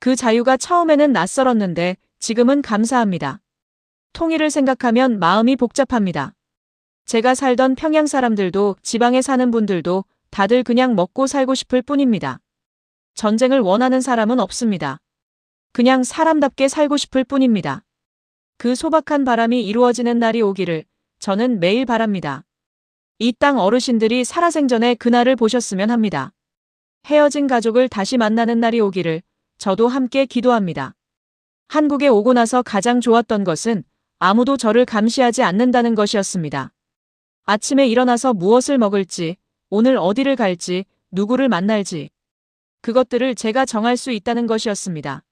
그 자유가 처음에는 낯설었는데 지금은 감사합니다. 통일을 생각하면 마음이 복잡합니다. 제가 살던 평양 사람들도 지방에 사는 분들도 다들 그냥 먹고 살고 싶을 뿐입니다. 전쟁을 원하는 사람은 없습니다. 그냥 사람답게 살고 싶을 뿐입니다. 그 소박한 바람이 이루어지는 날이 오기를 저는 매일 바랍니다. 이 땅 어르신들이 살아생전에 그날을 보셨으면 합니다. 헤어진 가족을 다시 만나는 날이 오기를 저도 함께 기도합니다. 한국에 오고 나서 가장 좋았던 것은 아무도 저를 감시하지 않는다는 것이었습니다. 아침에 일어나서 무엇을 먹을지, 오늘 어디를 갈지, 누구를 만날지. 그것들을 제가 정할 수 있다는 것이었습니다.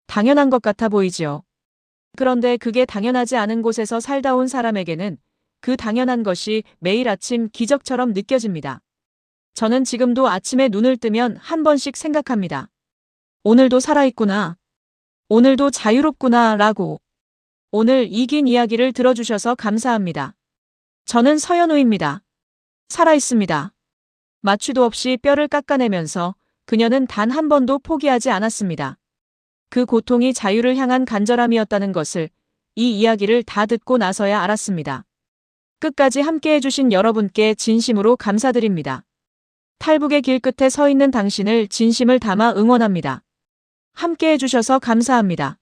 당연한 것 같아 보이지요. 그런데 그게 당연하지 않은 곳에서 살다 온 사람에게는 그 당연한 것이 매일 아침 기적처럼 느껴집니다. 저는 지금도 아침에 눈을 뜨면 한 번씩 생각합니다. 오늘도 살아있구나. 오늘도 자유롭구나 라고. 오늘 이 긴 이야기를 들어주셔서 감사합니다. 저는 서연우입니다. 살아있습니다. 마취도 없이 뼈를 깎아내면서 그녀는 단 한 번도 포기하지 않았습니다. 그 고통이 자유를 향한 간절함이었다는 것을 이 이야기를 다 듣고 나서야 알았습니다. 끝까지 함께 해주신 여러분께 진심으로 감사드립니다. 탈북의 길 끝에 서 있는 당신을 진심을 담아 응원합니다. 함께 해주셔서 감사합니다.